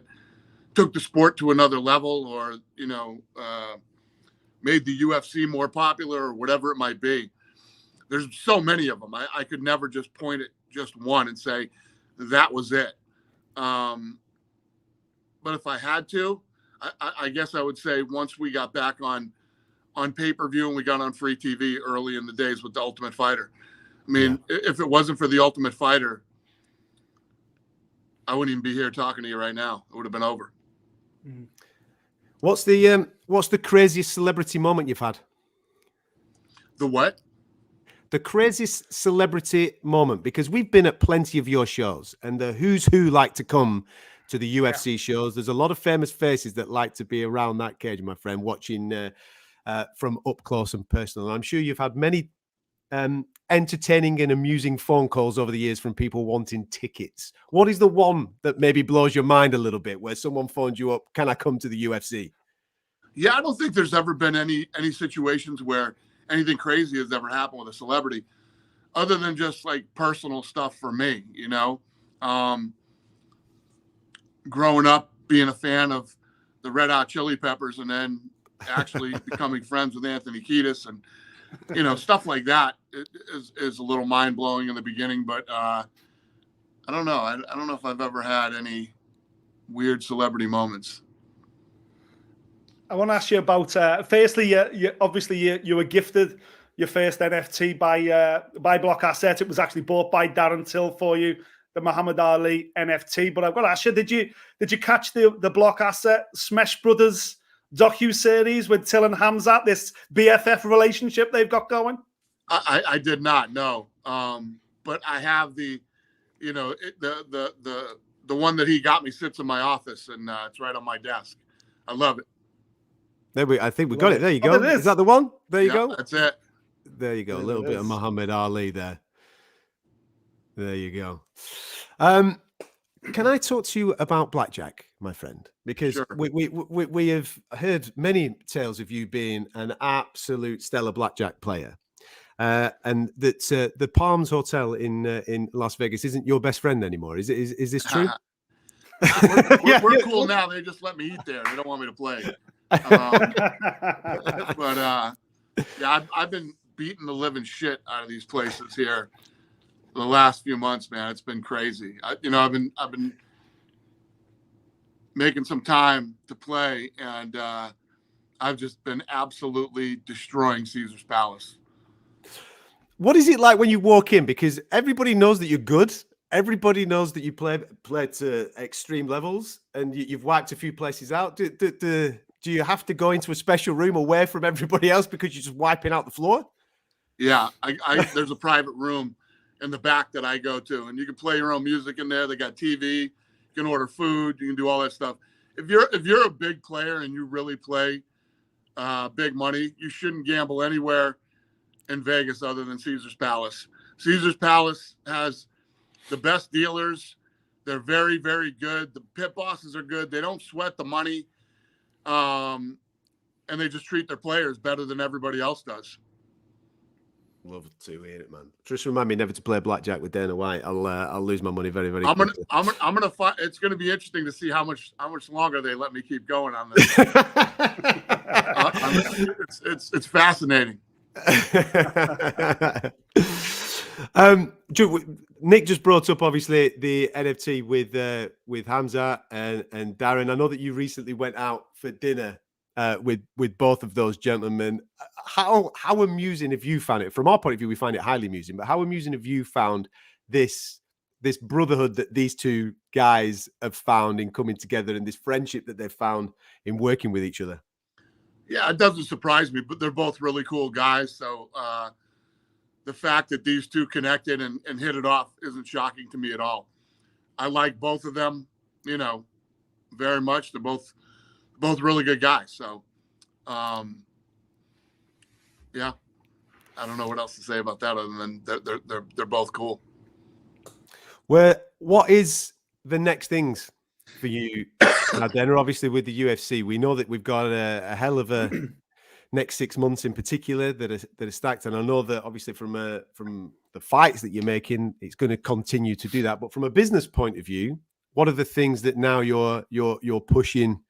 took the sport to another level, or, you know, made the UFC more popular, or whatever it might be. There's so many of them. I could never just point at just one and say that was it. But if I had to, I guess I would say once we got back on pay-per-view and we got on free TV early in the days with the Ultimate Fighter. I mean, if it wasn't for the Ultimate Fighter, I wouldn't even be here talking to you right now. It would have been over. What's the craziest celebrity moment you've had? The what? The craziest celebrity moment, because we've been at plenty of your shows, and the who's who like to come to the UFC shows. There's a lot of famous faces that like to be around that cage, my friend, watching from up close and personal. And I'm sure you've had many entertaining and amusing phone calls over the years from people wanting tickets. What is the one that maybe blows your mind a little bit, where someone phones you up, can I come to the UFC? Yeah, I don't think there's ever been any situations where anything crazy has ever happened with a celebrity, other than just like personal stuff for me, you know. Growing up, being a fan of the Red Hot Chili Peppers, and then actually becoming friends with Anthony Kiedis, and, you know, stuff like that is a little mind blowing in the beginning. But I don't know. I don't know if I've ever had any weird celebrity moments. I want to ask you about, firstly, you were gifted your first NFT by BlockAccess. It was actually bought by Darren Till for you, the Muhammad Ali NFT. But I've got to ask you, did you catch the BlockAccess Smesh Brothers docu-series with Till and Hamzat, this BFF relationship they've got going? I did not, no. But I have the one that he got me sits in my office, and it's right on my desk. I love it. I think we got it. There you go. Is that the one? There you go. That's it. There you go. A little bit of Muhammad Ali there. There you go. Can I talk to you about blackjack, my friend? Because Sure. we have heard many tales of you being an absolute stellar blackjack player, and that the Palms Hotel in Las Vegas isn't your best friend anymore. Is this true? We're cool now. They just let me eat there. They don't want me to play. But yeah, I've been beating the living shit out of these places here the last few months, man. It's been crazy. I've been making some time to play, and I've just been absolutely destroying Caesar's Palace. What is it like when you walk in? Because everybody knows that you're good. Everybody knows that you play to extreme levels, and you've wiped a few places out. Do you have to go into a special room away from everybody else because you're just wiping out the floor? Yeah, there's a private room in the back that I go to, and you can play your own music in there. They got TV, you can order food, you can do all that stuff. If you're a big player and you really play big money, you shouldn't gamble anywhere in Vegas other than Caesar's Palace. Caesar's Palace has the best dealers. They're very, very good. The pit bosses are good. They don't sweat the money, and they just treat their players better than everybody else does. Love to hear it, man. Just remind me never to play blackjack with Dana White. I'll lose my money very, very quickly. I'm gonna find. It's gonna be interesting to see how much longer they let me keep going on this. It's fascinating. Nick just brought up obviously the NFT with Hamza and Darren. I know that you recently went out for dinner with both of those gentlemen. How amusing have you found it? From our point of view, we find it highly amusing, but how amusing have you found this brotherhood that these two guys have found in coming together, and this friendship that they've found in working with each other? Yeah, it doesn't surprise me, but they're both really cool guys. So the fact that these two connected and hit it off isn't shocking to me at all. I like both of them, very much. They're both really good guys. So, yeah, I don't know what else to say about that other than they're both cool. What is the next things for you now, Dana? Obviously, with the UFC, we know that we've got a hell of a next 6 months in particular that are stacked, and I know that obviously from the fights that you're making, it's going to continue to do that. But from a business point of view, what are the things that now you're pushing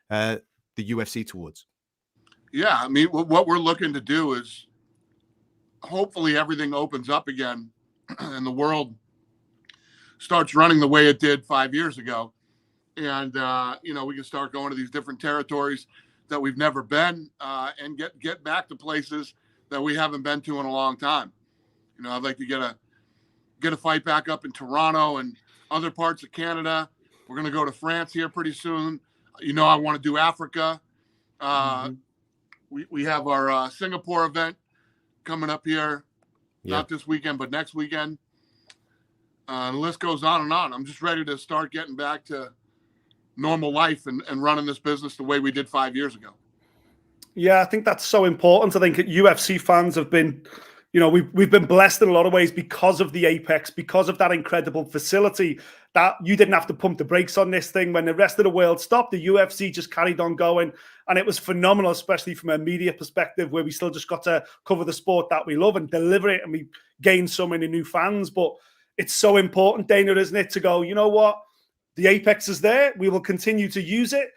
the UFC towards? Yeah, I mean, what we're looking to do is hopefully everything opens up again and the world starts running the way it did 5 years ago. And, we can start going to these different territories that we've never been and get back to places that we haven't been to in a long time. I'd like to get a fight back up in Toronto and other parts of Canada. We're going to go to France here pretty soon. I want to do Africa. We have our Singapore event coming up here, not this weekend, but next weekend. The list goes on and on. I'm just ready to start getting back to normal life and running this business the way we did 5 years ago. Yeah, I think that's so important. I think UFC fans have been, we've been blessed in a lot of ways because of the Apex, because of that incredible facility that you didn't have to pump the brakes on this thing. When the rest of the world stopped, the UFC just carried on going. And it was phenomenal, especially from a media perspective, where we still just got to cover the sport that we love and deliver it. And we gained so many new fans. But it's so important, Dana, isn't it, to go, you know what? The Apex is there. We will continue to use it.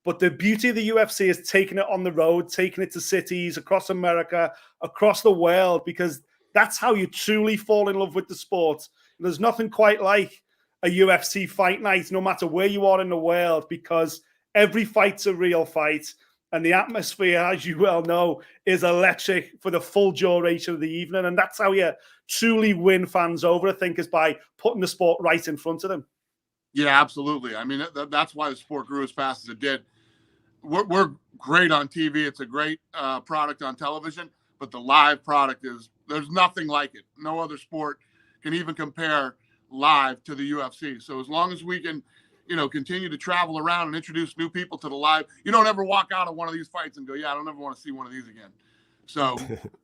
But the beauty of the UFC is taking it on the road, taking it to cities across America, across the world, because that's how you truly fall in love with the sport. There's nothing quite like a UFC fight night, no matter where you are in the world, because every fight's a real fight. And the atmosphere, as you well know, is electric for the full duration of the evening. And that's how you truly win fans over, I think, is by putting the sport right in front of them. Yeah, absolutely. I mean, that's why the sport grew as fast as it did. We're great on TV. It's a great product on television, but the live product there's nothing like it. No other sport can even compare live to the UFC. So as long as we can, continue to travel around and introduce new people to the live, you don't ever walk out of one of these fights and go, yeah, I don't ever want to see one of these again. So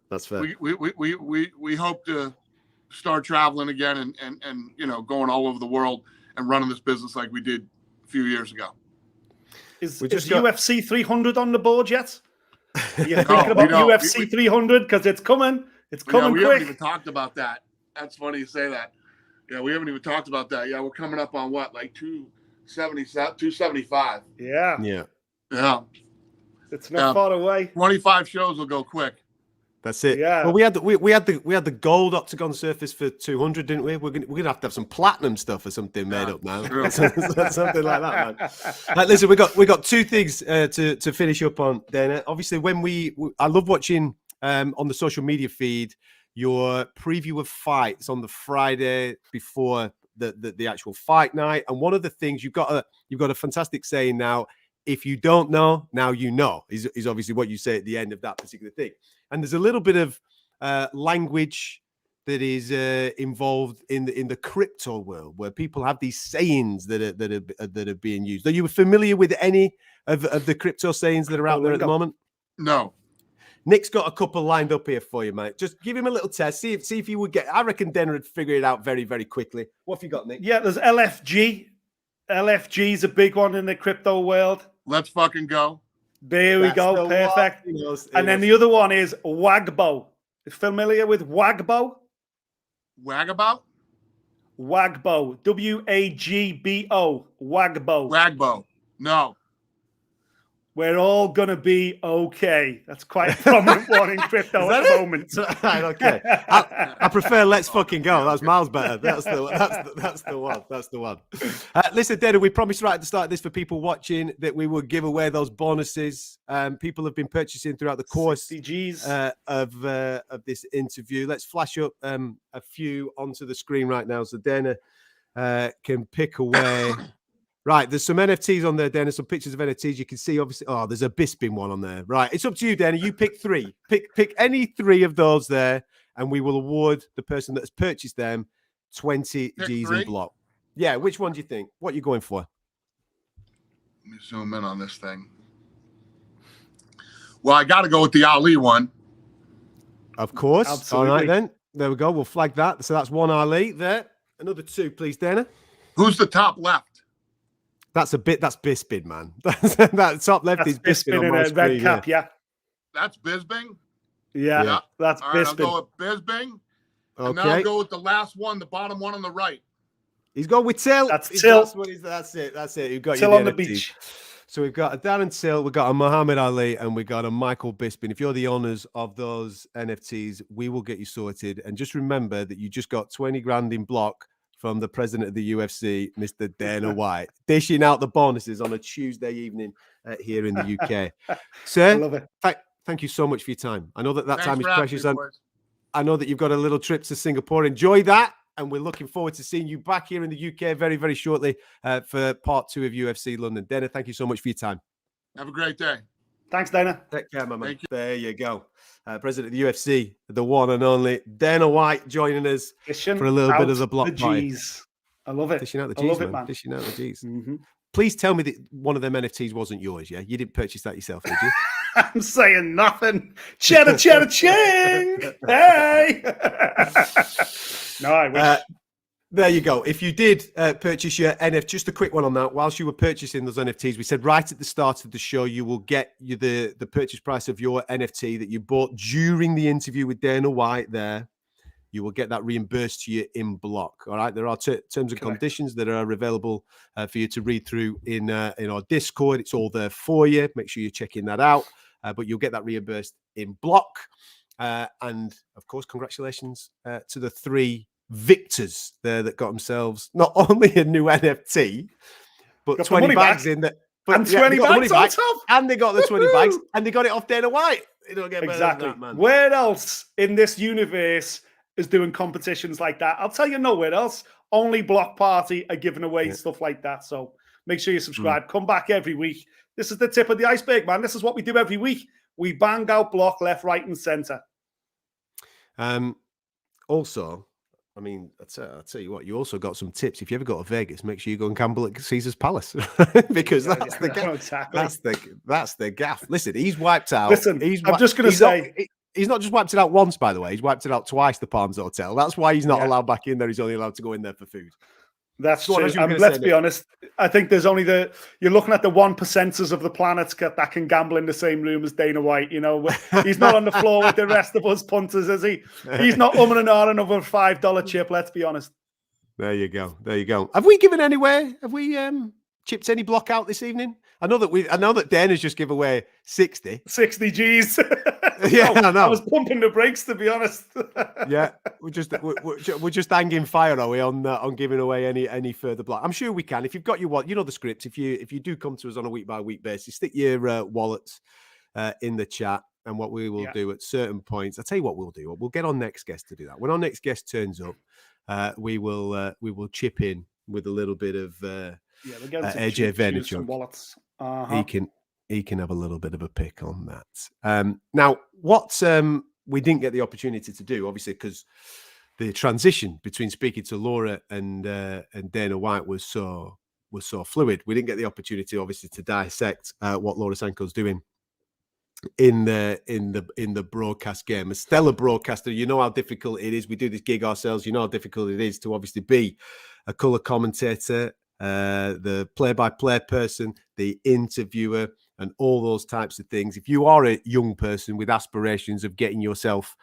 that's fair. We hope to start traveling again and you know, going all over the world and running this business like we did a few years ago. Is UFC 300 on the board yet? Are you thinking about No, UFC 300? Because it's coming. It's coming we quick. haven't even talked about that. That's funny you say that. Yeah, we haven't even talked about that. Yeah, we're coming up on what, like 275. Yeah. Yeah. It's not far away. 25 shows will go quick. That's it. Yeah. Well, we had the gold octagon surface for 200, didn't we? We're gonna have to have some platinum stuff or something made up now. Something like that, man. Listen, we got two things to finish up on, Dana. Obviously, I love watching on the social media feed your preview of fights on the Friday before the actual fight night. And one of the things you've got a fantastic saying now. If you don't know, now you know, is obviously what you say at the end of that particular thing. And there's a little bit of language that is involved in the crypto world, where people have these sayings that are being used. Are you familiar with any of the crypto sayings that are out there at the moment? No. Nick's got a couple lined up here for you, mate. Just give him a little test. See if you would get. I reckon Denner would figure it out very, very quickly. What have you got, Nick? Yeah, there's LFG. LFG is a big one in the crypto world. Let's fucking go. There we go. Perfect. And then the other one is Wagbo. Familiar with Wagbo? Wagabout? Wagbo. WAGBO. Wagbo. Wagbo. No. We're all going to be okay. That's quite a prominent one in crypto at the moment. Right, okay. I prefer let's fucking go. That's miles better. That's the one. That's the one. Listen, Dana, we promised right at the start of this for people watching that we would give away those bonuses. People have been purchasing throughout the course of this interview. Let's flash up a few onto the screen right now so Dana can pick away. Right, there's some NFTs on there, Dana. Some pictures of NFTs you can see. Obviously, there's a Bisping one on there. Right, it's up to you, Dana. You pick three. Pick any three of those there, and we will award the person that has purchased them 20 G's in block. Yeah, which one do you think? What are you going for? Let me zoom in on this thing. Well, I got to go with the Ali one. Of course. Absolutely. All right, then. There we go. We'll flag that. So that's one Ali there. Another two, please, Dana. Who's the top left? That's Bisping, man. That top left is Bisping on my in a screen, red cap, yeah. That's Bisping? Yeah, that's all right, Bisping. I'll go with Bisping. Okay. And now I'll go with the last one, the bottom one on the right. He's gone with Till. That's Till. That's it. You've got Till on the beach. So we've got a Darren Till, we've got a Muhammad Ali, and we've got a Michael Bisping. If you're the owners of those NFTs, we will get you sorted. And just remember that you just got 20 grand in block from the president of the UFC, Mr. Dana White, dishing out the bonuses on a Tuesday evening here in the UK. Sir, I love it. Thank you so much for your time. I know that Thanks time is for having precious. me, And boys. I know that you've got a little trip to Singapore. Enjoy that. And we're looking forward to seeing you back here in the UK very, very shortly for part 2 of UFC London. Dana, thank you so much for your time. Have a great day. Thanks, Dana. Take care, my man. Thank you. There you go. President of the UFC, the one and only Dana White, joining us for a little bit of the block party. I love it. Dishing out the I G's, love it, man. man. Dishing out the G's. Mm-hmm. Please tell me that one of them NFTs wasn't yours, yeah? You didn't purchase that yourself, did you? I'm saying nothing. Cheddar, cheddar, ching. Hey. No, I wish. There you go. If you did purchase your NFT, just a quick one on that. Whilst you were purchasing those NFTs, we said right at the start of the show, you will get the purchase price of your NFT that you bought during the interview with Dana White there. You will get that reimbursed to you in block. All right. There are terms and conditions that are available for you to read through in our Discord. It's all there for you. Make sure you're checking that out. But you'll get that reimbursed in block. And of course, congratulations to the 3 victors there that got themselves not only a new NFT, but got 20 bags in that. And 20 bags on top. And they got the 20 bags and they got it off Dana White. You don't get better than that, man. Where else in this universe is doing competitions like that? I'll tell you nowhere else. Only Block Party are giving away stuff like that. So make sure you subscribe. Come back every week. This is the tip of the iceberg, man. This is what we do every week. We bang out block left, right, and center. Also, I mean, I'll tell you what, you also got some tips. If you ever go to Vegas, make sure you go and gamble at Caesar's Palace because that's the gaff. Exactly. That's the gaff. Listen, he's wiped out. Listen, I'm just going to say, He's not just wiped it out once, by the way. He's wiped it out twice, the Palms Hotel. That's why he's not allowed back in there. He's only allowed to go in there for food. That's true. Let's be honest. I think there's only you're looking at the 1%ers of the planet that can gamble in the same room as Dana White. You know, he's not on the floor with the rest of us punters, is he? He's not umming and ahhing over a $5 chip. Let's be honest. There you go. There you go. Have we given anywhere? Have we chipped any block out this evening? I know that Dana's just give away 60 G's. Yeah, I know. I was pumping the brakes, to be honest. Yeah, we're just hanging fire, are we, on giving away any further block? I'm sure we can. If you've got your wallet, you know the script. If you do come to us on a week by week basis, stick your wallets in the chat, and what we will do at certain points. I'll tell you what we'll do. We'll get our next guest to do that. When our next guest turns up, we will chip in with a little bit of AJ Vaynerchuk. Wallets. He can have a little bit of a pick on that. Now, what we didn't get the opportunity to do, obviously, because the transition between speaking to Laura and Dana White was so fluid. We didn't get the opportunity, obviously, to dissect what Laura Sanko's doing in the broadcast game. A stellar broadcaster, you know how difficult it is. We do this gig ourselves. You know how difficult it is to obviously be a color commentator, the play-by-play person, the interviewer, and all those types of things. If you are a young person with aspirations of getting yourself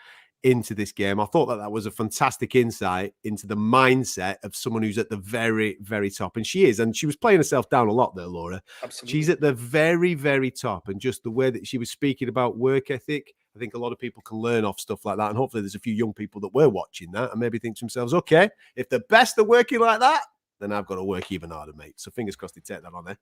into this game, I thought that was a fantastic insight into the mindset of someone who's at the very, very top. And she is. And she was playing herself down a lot there, Laura. Absolutely. She's at the very, very top. And just the way that she was speaking about work ethic, I think a lot of people can learn off stuff like that. And hopefully there's a few young people that were watching that and maybe think to themselves, okay, if the best are working like that, then I've got to work even harder, mate. So fingers crossed they take that on there.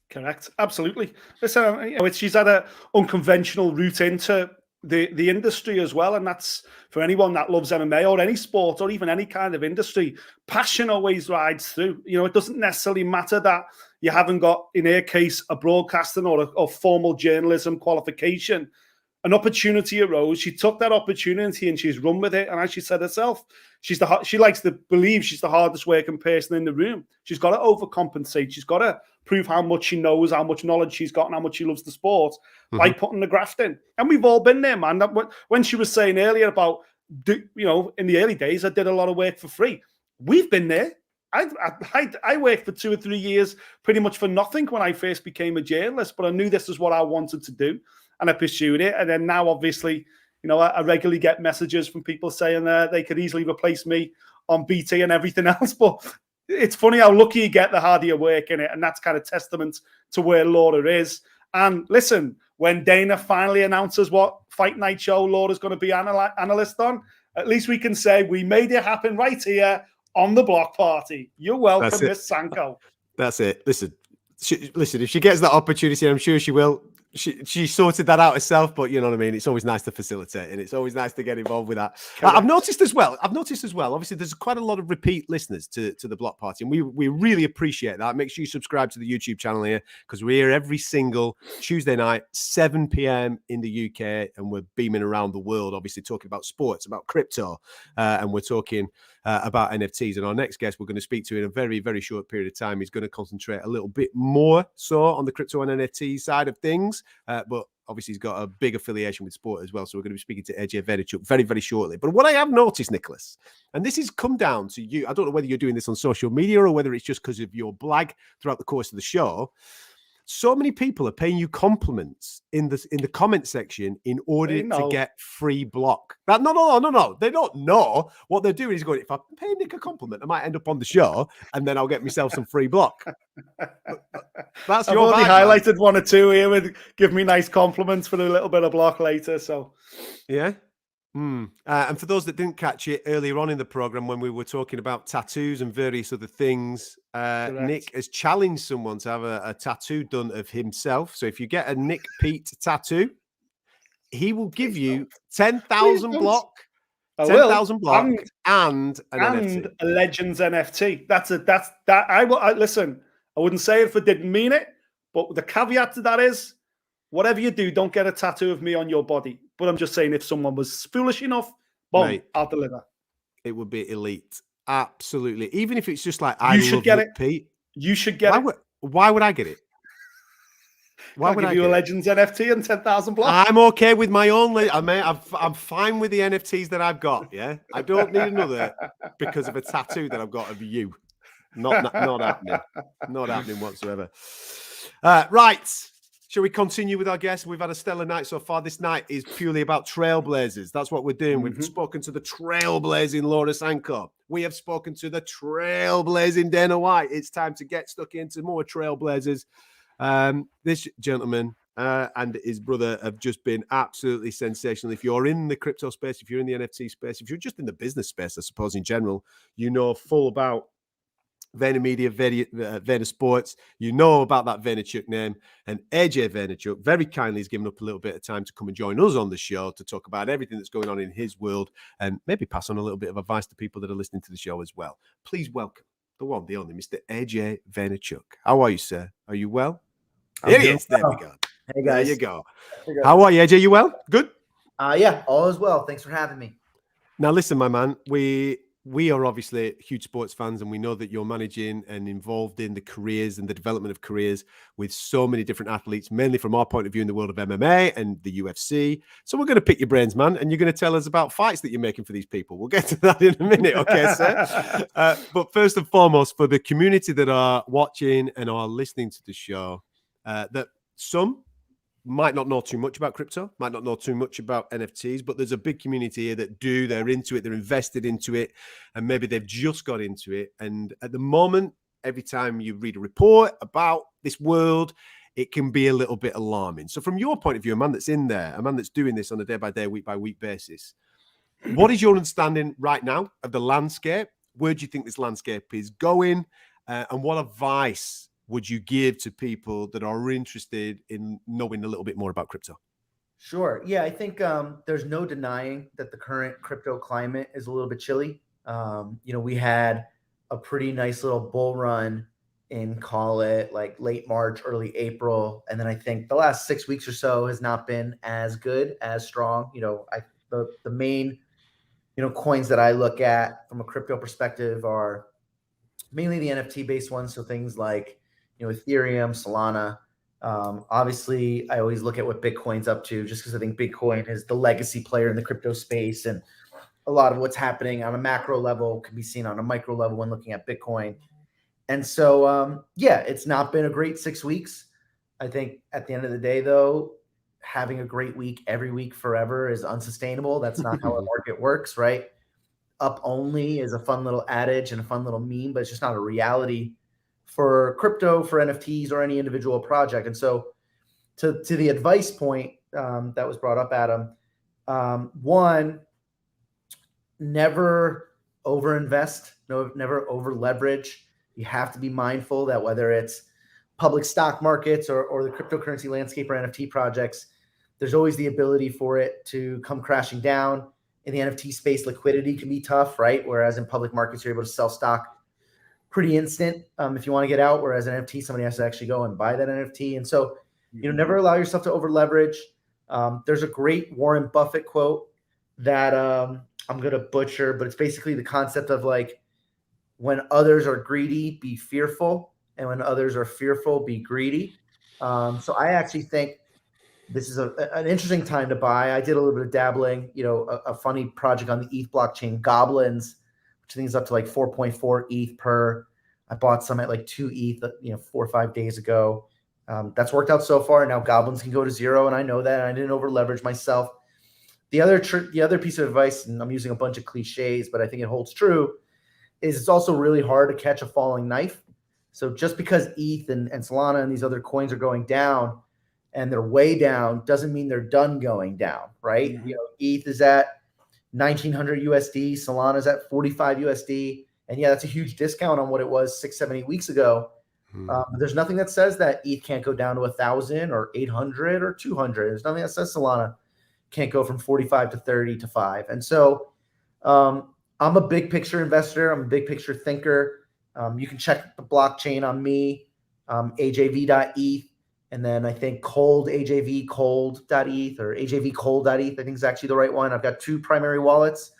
Correct. Absolutely. Listen, she's had an unconventional route into the industry as well. And that's for anyone that loves MMA or any sport or even any kind of industry. Passion always rides through. You know, it doesn't necessarily matter that you haven't got, in her case, a broadcasting or a formal journalism qualification. An opportunity arose. She took that opportunity and she's run with it. And as she said herself, she likes to believe she's the hardest working person in the room. She's got to overcompensate. She's got to prove how much she knows, how much knowledge she's got, and how much she loves the sport by putting the graft in. And we've all been there, man. When she was saying earlier about, in the early days, I did a lot of work for free. We've been there. I worked for 2 or 3 years pretty much for nothing when I first became a journalist, but I knew this is what I wanted to do. And I pursued it. And then now, obviously, I regularly get messages from people saying they could easily replace me on BT and everything else. But it's funny how lucky you get the harder you work in it. And that's kind of testament to where Laura is. And listen, when Dana finally announces what Fight Night show Laura's going to be analyst on, at least we can say we made it happen right here on the Block Party. You're welcome, Miss Sanko. That's it. Listen, if she gets that opportunity, I'm sure she will. She sorted that out herself, but you know what I mean? It's always nice to facilitate, and it's always nice to get involved with that. I've noticed as well, obviously, there's quite a lot of repeat listeners to the Block Party, and we really appreciate that. Make sure you subscribe to the YouTube channel here, because we're here every single Tuesday night, 7 p.m. in the UK, and we're beaming around the world, obviously talking about sports, about crypto, and we're talking about NFTs. And our next guest we're going to speak to in a very, very short period of time. He's going to concentrate a little bit more so on the crypto and NFT side of things. But obviously he's got a big affiliation with sport as well. So we're going to be speaking to AJ Vaynerchuk very, very shortly. But what I have noticed, Nicholas, and this has come down to you, I don't know whether you're doing this on social media or whether it's just because of your blag throughout the course of the show. So many people are paying you compliments in the comment section in order to get free block. No. They don't know. What they're doing is going, if I pay Nick a compliment, I might end up on the show and then I'll get myself some free block. That's I've your already bag, highlighted 1 or 2 here with give me nice compliments for a little bit of block later. So yeah. And for those that didn't catch it earlier on in the program when we were talking about tattoos and various other things, Nick has challenged someone to have a tattoo done of himself. So if you get a Nick Pete tattoo, he will give you 10,000 block, 10,000 block, and an NFT. A Legends NFT. Listen, I wouldn't say it if I didn't mean it, but the caveat to that is, whatever you do, don't get a tattoo of me on your body. But I'm just saying, if someone was foolish enough, boom, mate, I'll deliver. It would be elite. Absolutely. Even if it's just like, you should get it, Pete. You should get it. Why would I get it? Why I'll would give I you a get it? Legends NFT and 10,000 blocks. I'm okay with my own. I'm fine with the NFTs that I've got. Yeah, I don't need another because of a tattoo that I've got of you. Not happening. Not happening whatsoever. Right. Shall we continue with our guests? We've had a stellar night so far. This night is purely about trailblazers. That's what we're doing. We've spoken to the trailblazing Laura Sanko. We have spoken to the trailblazing Dana White. It's time to get stuck into more trailblazers. This gentleman and his brother have just been absolutely sensational. If you're in the crypto space, if you're in the NFT space, if you're just in the business space, I suppose in general, you know full about Vayner Media, Vayner Sports. You know about that Vaynerchuk name. And AJ Vaynerchuk very kindly has given up a little bit of time to come and join us on the show to talk about everything that's going on in his world and maybe pass on a little bit of advice to people that are listening to the show as well. Please welcome the one, the only, Mr. AJ Vaynerchuk. How are you, sir? Are you well? There he is. There we go. Hey, guys. There you go. How are you, AJ? You well? Good? Yeah, all is well. Thanks for having me. Now, listen, my man, we are obviously huge sports fans, and we know that you're managing and involved in the careers and the development of careers with so many different athletes, mainly from our point of view in the world of MMA and the UFC. So we're going to pick your brains, man, and you're going to tell us about fights that you're making for these people. We'll get to that in a minute, okay, sir? But first and foremost, for the community that are watching and are listening to the show, that some might not know too much about crypto, might not know too much about NFTs, but there's a big community here that do. They're into it, they're invested into it, and maybe they've just got into it. And at the moment, every time you read a report about this world, it can be a little bit alarming. So from your point of view, a man that's in there, a man that's doing this on a day-by-day, week-by-week basis, what is your understanding right now of the landscape? Where do you think this landscape is going? And what advice would you give to people that are interested in knowing a little bit more about crypto? Sure. Yeah, I think there's no denying that the current crypto climate is a little bit chilly. We had a pretty nice little bull run in, call it like late March, early April. And then I think the last 6 weeks or so has not been as good, as strong. The main, coins that I look at from a crypto perspective are mainly the NFT based ones. So things like, Ethereum, Solana. Obviously, I always look at what Bitcoin's up to, just because I think Bitcoin is the legacy player in the crypto space, and a lot of what's happening on a macro level can be seen on a micro level when looking at Bitcoin. And so, it's not been a great 6 weeks. I think at the end of the day, though, having a great week every week forever is unsustainable. That's not how a market works, right? Up only is a fun little adage and a fun little meme, but it's just not a reality for crypto, for NFTs, or any individual project. And so to the advice point that was brought up, Adam, one, never overinvest, never over leverage. You have to be mindful that whether it's public stock markets or the cryptocurrency landscape or NFT projects, there's always the ability for it to come crashing down. In the NFT space, liquidity can be tough, right? Whereas in public markets, you're able to sell stock pretty instant if you want to get out, whereas an NFT, somebody has to actually go and buy that NFT. And so, never allow yourself to over leverage. There's a great Warren Buffett quote that I'm going to butcher, but it's basically the concept of like, when others are greedy, be fearful. And when others are fearful, be greedy. So I actually think this is an interesting time to buy. I did a little bit of dabbling, a funny project on the ETH blockchain, Goblins, which I think is up to like 4.4 ETH per. I bought some at like 2 ETH, 4 or 5 days ago. That's worked out so far. Now Goblins can go to zero, and I know that. And I didn't over leverage myself. The other piece of advice, and I'm using a bunch of cliches, but I think it holds true, is it's also really hard to catch a falling knife. So just because ETH and Solana and these other coins are going down, and they're way down, doesn't mean they're done going down, right? Mm-hmm. ETH is at 1,900 USD, Solana is at 45 USD. And yeah, that's a huge discount on what it was 6, 7, 8 weeks ago. There's nothing that says that ETH can't go down to 1,000 or 800 or 200. There's nothing that says Solana can't go from 45 to 30 to 5. And so I'm a big picture investor. I'm a big picture thinker. You can check the blockchain on me, AJV.ETH. And then I think AJVcold.ETH or AJVcold.ETH, I think is actually the right one. I've got 2 primary wallets,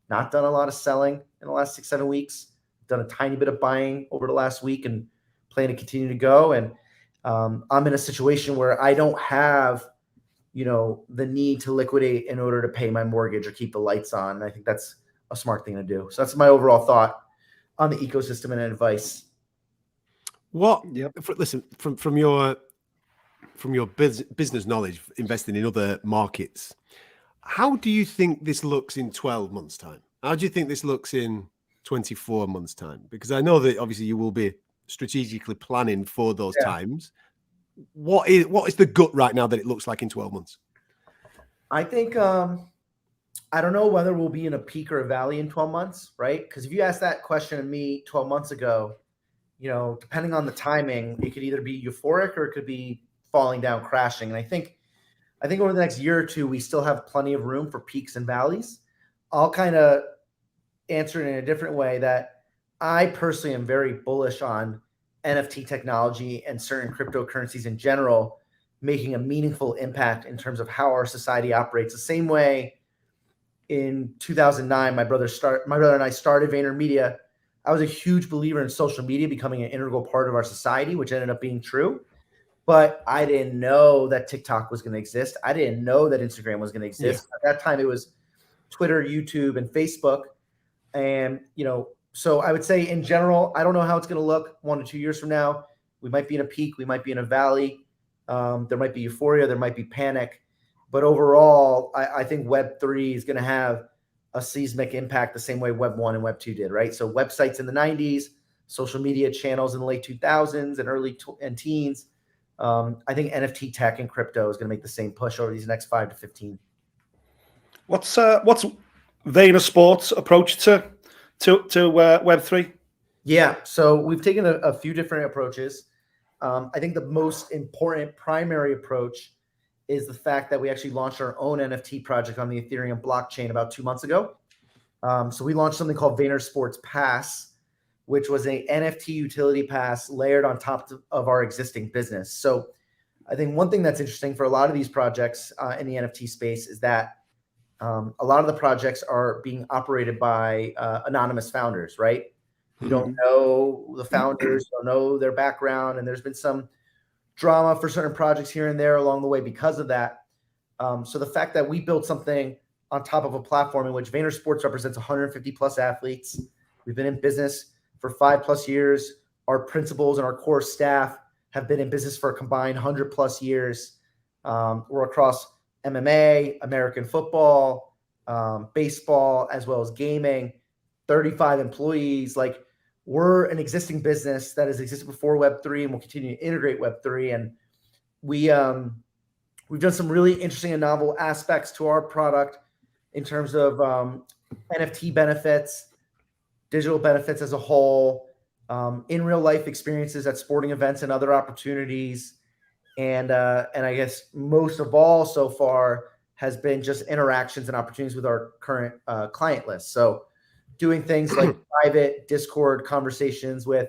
not done a lot of selling in the last 6, 7 weeks. Done a tiny bit of buying over the last week and plan to continue to go. And I'm in a situation where I don't have, the need to liquidate in order to pay my mortgage or keep the lights on. And I think that's a smart thing to do. So that's my overall thought on the ecosystem and advice. Listen, from your business knowledge, investing in other markets, how do you think this looks in 12 months' time? How do you think this looks in 24 months' time? Because I know that obviously you will be strategically planning for those times. What is the gut right now that it looks like in 12 months? I think I don't know whether we'll be in a peak or a valley in 12 months, right? Because if you asked that question to me 12 months ago, depending on the timing, it could either be euphoric or it could be falling down, crashing. And I think over the next year or two, we still have plenty of room for peaks and valleys. I'll kind of answer it in a different way, that I personally am very bullish on NFT technology and certain cryptocurrencies in general making a meaningful impact in terms of how our society operates. The same way in 2009, my brother and I started VaynerMedia. I was a huge believer in social media becoming an integral part of our society, which ended up being true. But I didn't know that TikTok was going to exist. I didn't know that Instagram was going to exist. At that time, it was Twitter, YouTube, and Facebook. And, so I would say in general, I don't know how it's going to look 1 to 2 years from now. We might be in a peak. We might be in a valley. There might be euphoria. There might be panic. But overall, I think Web3 is going to have a seismic impact the same way Web 1 and Web 2 did, right? So websites in the 90s, social media channels in the late 2000s and early teens. I think NFT tech and crypto is going to make the same push over these next 5 to 15. What's Vayner Sports' approach to Web3? Yeah, so we've taken a few different approaches. I think the most important primary approach is the fact that we actually launched our own NFT project on the Ethereum blockchain about 2 months ago. So we launched something called Vayner Sports Pass, which was a NFT utility pass layered on top of our existing business. So I think one thing that's interesting for a lot of these projects in the NFT space is that a lot of the projects are being operated by anonymous founders, right? You don't know the founders, don't know their background, and there's been some drama for certain projects here and there along the way because of that. So the fact that we built something on top of a platform in which Vayner Sports represents 150 plus athletes. We've been in business for 5+ years. Our principals and our core staff have been in business for a combined 100+ years. We're across MMA, American football, baseball, as well as gaming, 35 employees. Like, we're an existing business that has existed before Web3 and will continue to integrate Web3. And we've done some really interesting and novel aspects to our product in terms of NFT benefits, digital benefits as a whole, in real life experiences at sporting events and other opportunities. And I guess most of all so far has been just interactions and opportunities with our current client list. So doing things like private Discord conversations with,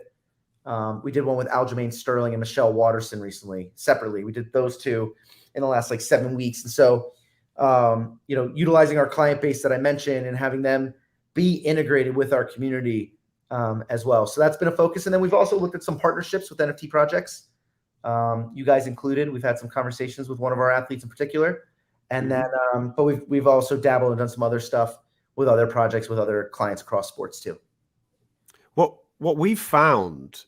we did one with Aljamain Sterling and Michelle Watterson recently, separately. We did those two in the last 7 weeks. And so, utilizing our client base that I mentioned and having them be integrated with our community as well. So that's been a focus. And then we've also looked at some partnerships with NFT projects. You guys included. We've had some conversations with one of our athletes in particular. And then, but we've also dabbled and done some other stuff with other projects, with other clients across sports too. What we've found,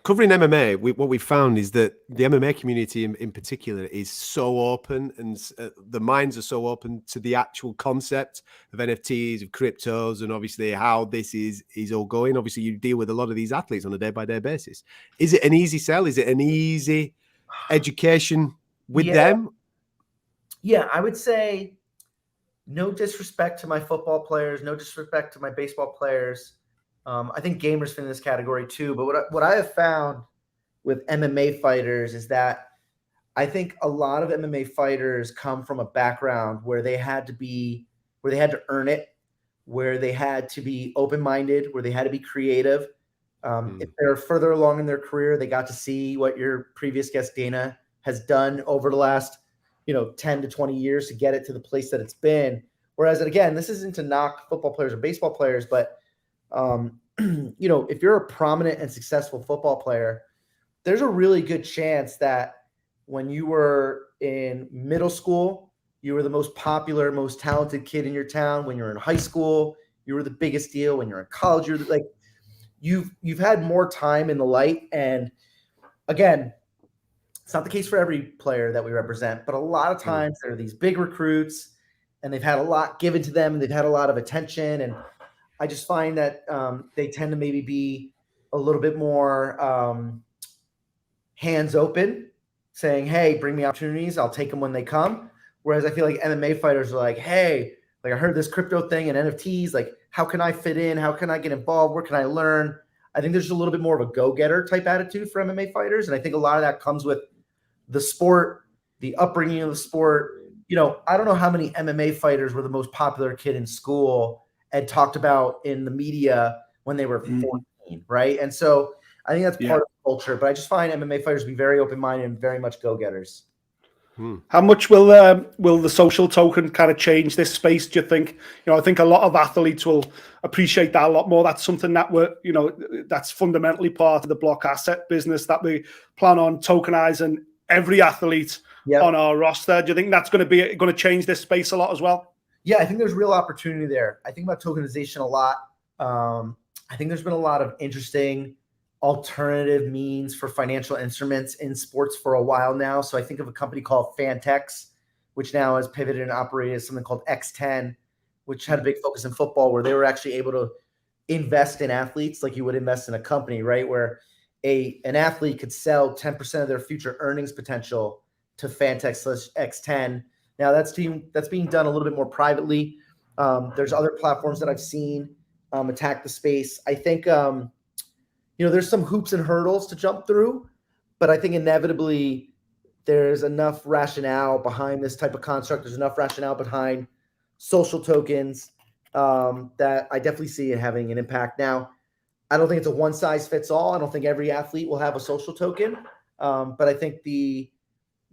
covering MMA, what we found is that the MMA community in particular is so open, and the minds are so open to the actual concept of NFTs, of cryptos, and obviously how this is all going. Obviously, you deal with a lot of these athletes on a day-by-day basis. Is it an easy sell? Is it an easy education with them? Yeah, I would say no disrespect to my football players, no disrespect to my baseball players. I think gamers fit in this category too. But what I have found with MMA fighters is that I think a lot of MMA fighters come from a background where they had to earn it, where they had to be open-minded, where they had to be creative. If they're further along in their career, they got to see what your previous guest Dana has done over the last 10 to 20 years to get it to the place that it's been. Whereas, again, this isn't to knock football players or baseball players, but if you're a prominent and successful football player, there's a really good chance that when you were in middle school, you were the most popular, most talented kid in your town. When you're in high school, you were the biggest deal. When you're in college, you're like, you've had more time in the light. And again, it's not the case for every player that we represent, but a lot of times there are these big recruits and they've had a lot given to them and they've had a lot of attention. And I just find that they tend to maybe be a little bit more hands open, saying, hey, bring me opportunities. I'll take them when they come. Whereas I feel like MMA fighters are like, hey, like I heard this crypto thing and NFTs, like how can I fit in? How can I get involved? Where can I learn? I think there's a little bit more of a go-getter type attitude for MMA fighters. And I think a lot of that comes with the sport, the upbringing of the sport. You know, I don't know how many MMA fighters were the most popular kid in school and talked about in the media when they were 14, right? And so I think that's part of the culture. But I just find MMA fighters to be very open-minded and very much go-getters. How much will the social token kind of change this space, do you think? You know, I think a lot of athletes will appreciate that a lot more. That's something that that's fundamentally part of the Blockasset business, that we plan on tokenizing every athlete on our roster. Do you think that's going to change this space a lot as well? Yeah, I think there's real opportunity there. I think about tokenization a lot. I think there's been a lot of interesting alternative means for financial instruments in sports for a while now. So I think of a company called Fantex, which now has pivoted and operated something called X10, which had a big focus in football, where they were actually able to invest in athletes like you would invest in a company, right? Where an athlete could sell 10% of their future earnings potential to Fantex/X10. Now that's being done a little bit more privately. There's other platforms that I've seen attack the space. I think there's some hoops and hurdles to jump through, but I think inevitably there's enough rationale behind this type of construct. There's enough rationale behind social tokens that I definitely see it having an impact. Now, I don't think it's a one size fits all. I don't think every athlete will have a social token, but I think the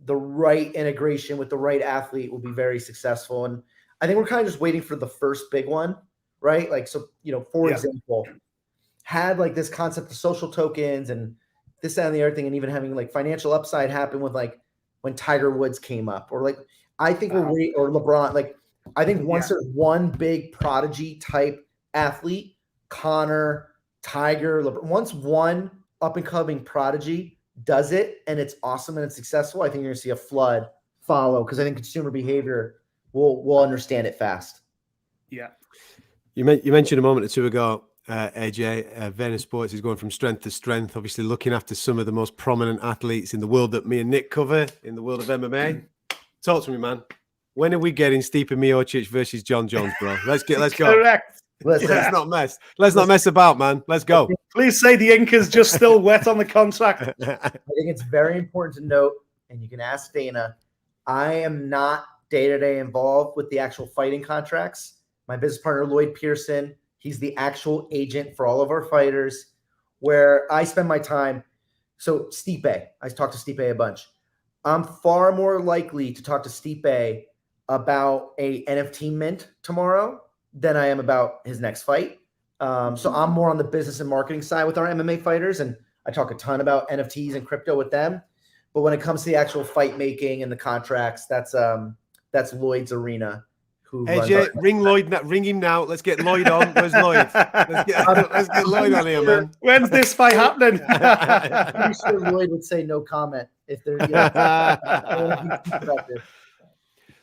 right integration with the right athlete will be very successful. And I think we're kind of just waiting for the first big one, right? Like, so, for example, had like this concept of social tokens and this, that, and the other thing, and even having like financial upside happen with like when Tiger Woods came up, or like, I think or LeBron, like, I think once there's one big prodigy type athlete, Connor, Tiger, LeBron, once one up and coming prodigy does it and it's awesome and it's successful, I think you're gonna see a flood follow, because I think consumer behavior will understand it fast. Yeah. You mentioned a moment or two ago, AJ, Vayner Sports is going from strength to strength, obviously looking after some of the most prominent athletes in the world that me and Nick cover in the world of MMA. Talk to me, man. When are we getting Stipe Miocic versus John Jones, bro? Let's go. Correct. Let's not mess about, man. Let's go. Please say the ink is just still wet on the contract. I think it's very important to note, and you can ask Dana, I am not day-to-day involved with the actual fighting contracts. My business partner, Lloyd Pearson, he's the actual agent for all of our fighters, where I spend my time. So Stipe, I talked to Stipe a bunch. I'm far more likely to talk to Stipe about a NFT mint tomorrow than I am about his next fight. So I'm more on the business and marketing side with our MMA fighters, and I talk a ton about NFTs and crypto with them. But when it comes to the actual fight making and the contracts, that's Lloyd's arena. AJ, ring him now. Let's get Lloyd on. Where's Lloyd? Let's get Lloyd on here, man. When's this fight happening? I'm pretty sure Lloyd would say no comment if there's.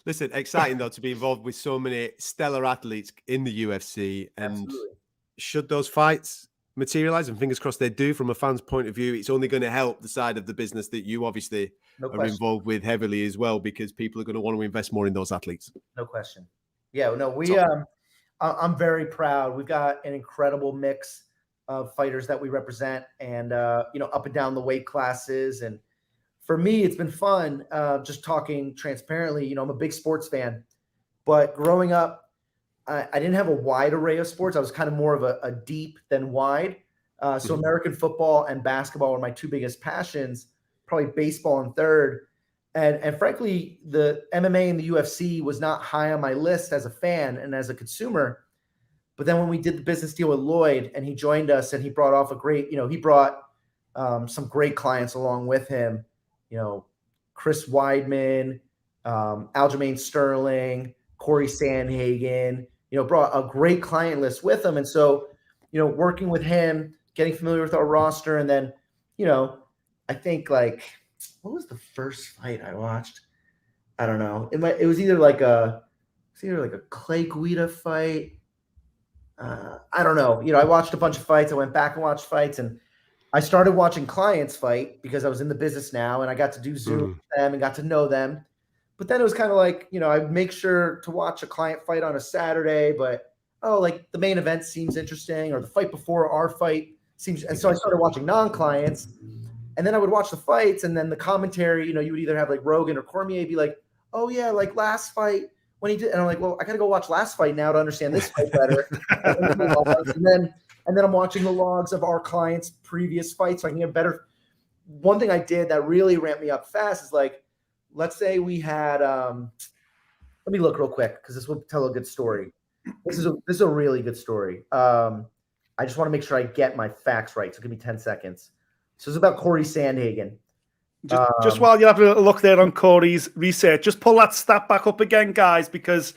Listen, exciting though to be involved with so many stellar athletes in the UFC, and Absolutely. Should those fights materialize, and fingers crossed they do, from a fan's point of view, it's only going to help the side of the business that you obviously are involved with heavily as well, because people are going to want to invest more in those athletes. No question. Yeah, no, I'm very proud. We've got an incredible mix of fighters that we represent, and up and down the weight classes. And for me, it's been fun just talking transparently. I'm a big sports fan, but growing up, I didn't have a wide array of sports. I was kind of more of a deep than wide. So American football and basketball were my two biggest passions, probably baseball in third. And frankly, the MMA and the UFC was not high on my list as a fan and as a consumer. But then when we did the business deal with Lloyd and he joined us and he brought off a great, he brought some great clients along with him. You know, Chris Weidman, Aljamain Sterling, Corey Sandhagen. You know, brought a great client list with him, and so you know, working with him, getting familiar with our roster, and then you know, I think like what was the first fight I watched? I don't know. It was either like a Clay Guida fight. I don't know. You know, I watched a bunch of fights. I went back and watched fights, and I started watching clients fight because I was in the business now, and I got to do Zoom with them and got to know them. But then it was kind of like, you know, I'd make sure to watch a client fight on a Saturday, but like the main event seems interesting, or the fight before our fight seems. And so I started watching non-clients, and then I would watch the fights, and then the commentary. You know, you would either have like Rogan or Cormier be like, "Oh yeah, like last fight when he did," and I'm like, "Well, I got to go watch last fight now to understand this fight better." And then I'm watching the logs of our clients' previous fights so I can get better. One thing I did that really ramped me up fast is like, let's say we had, let me look real quick because this will tell a good story. This is a really good story. I just want to make sure I get my facts right. So give me 10 seconds. So it's about Corey Sandhagen. Just while you're having a look there on Corey's research, just pull that stat back up again, guys, because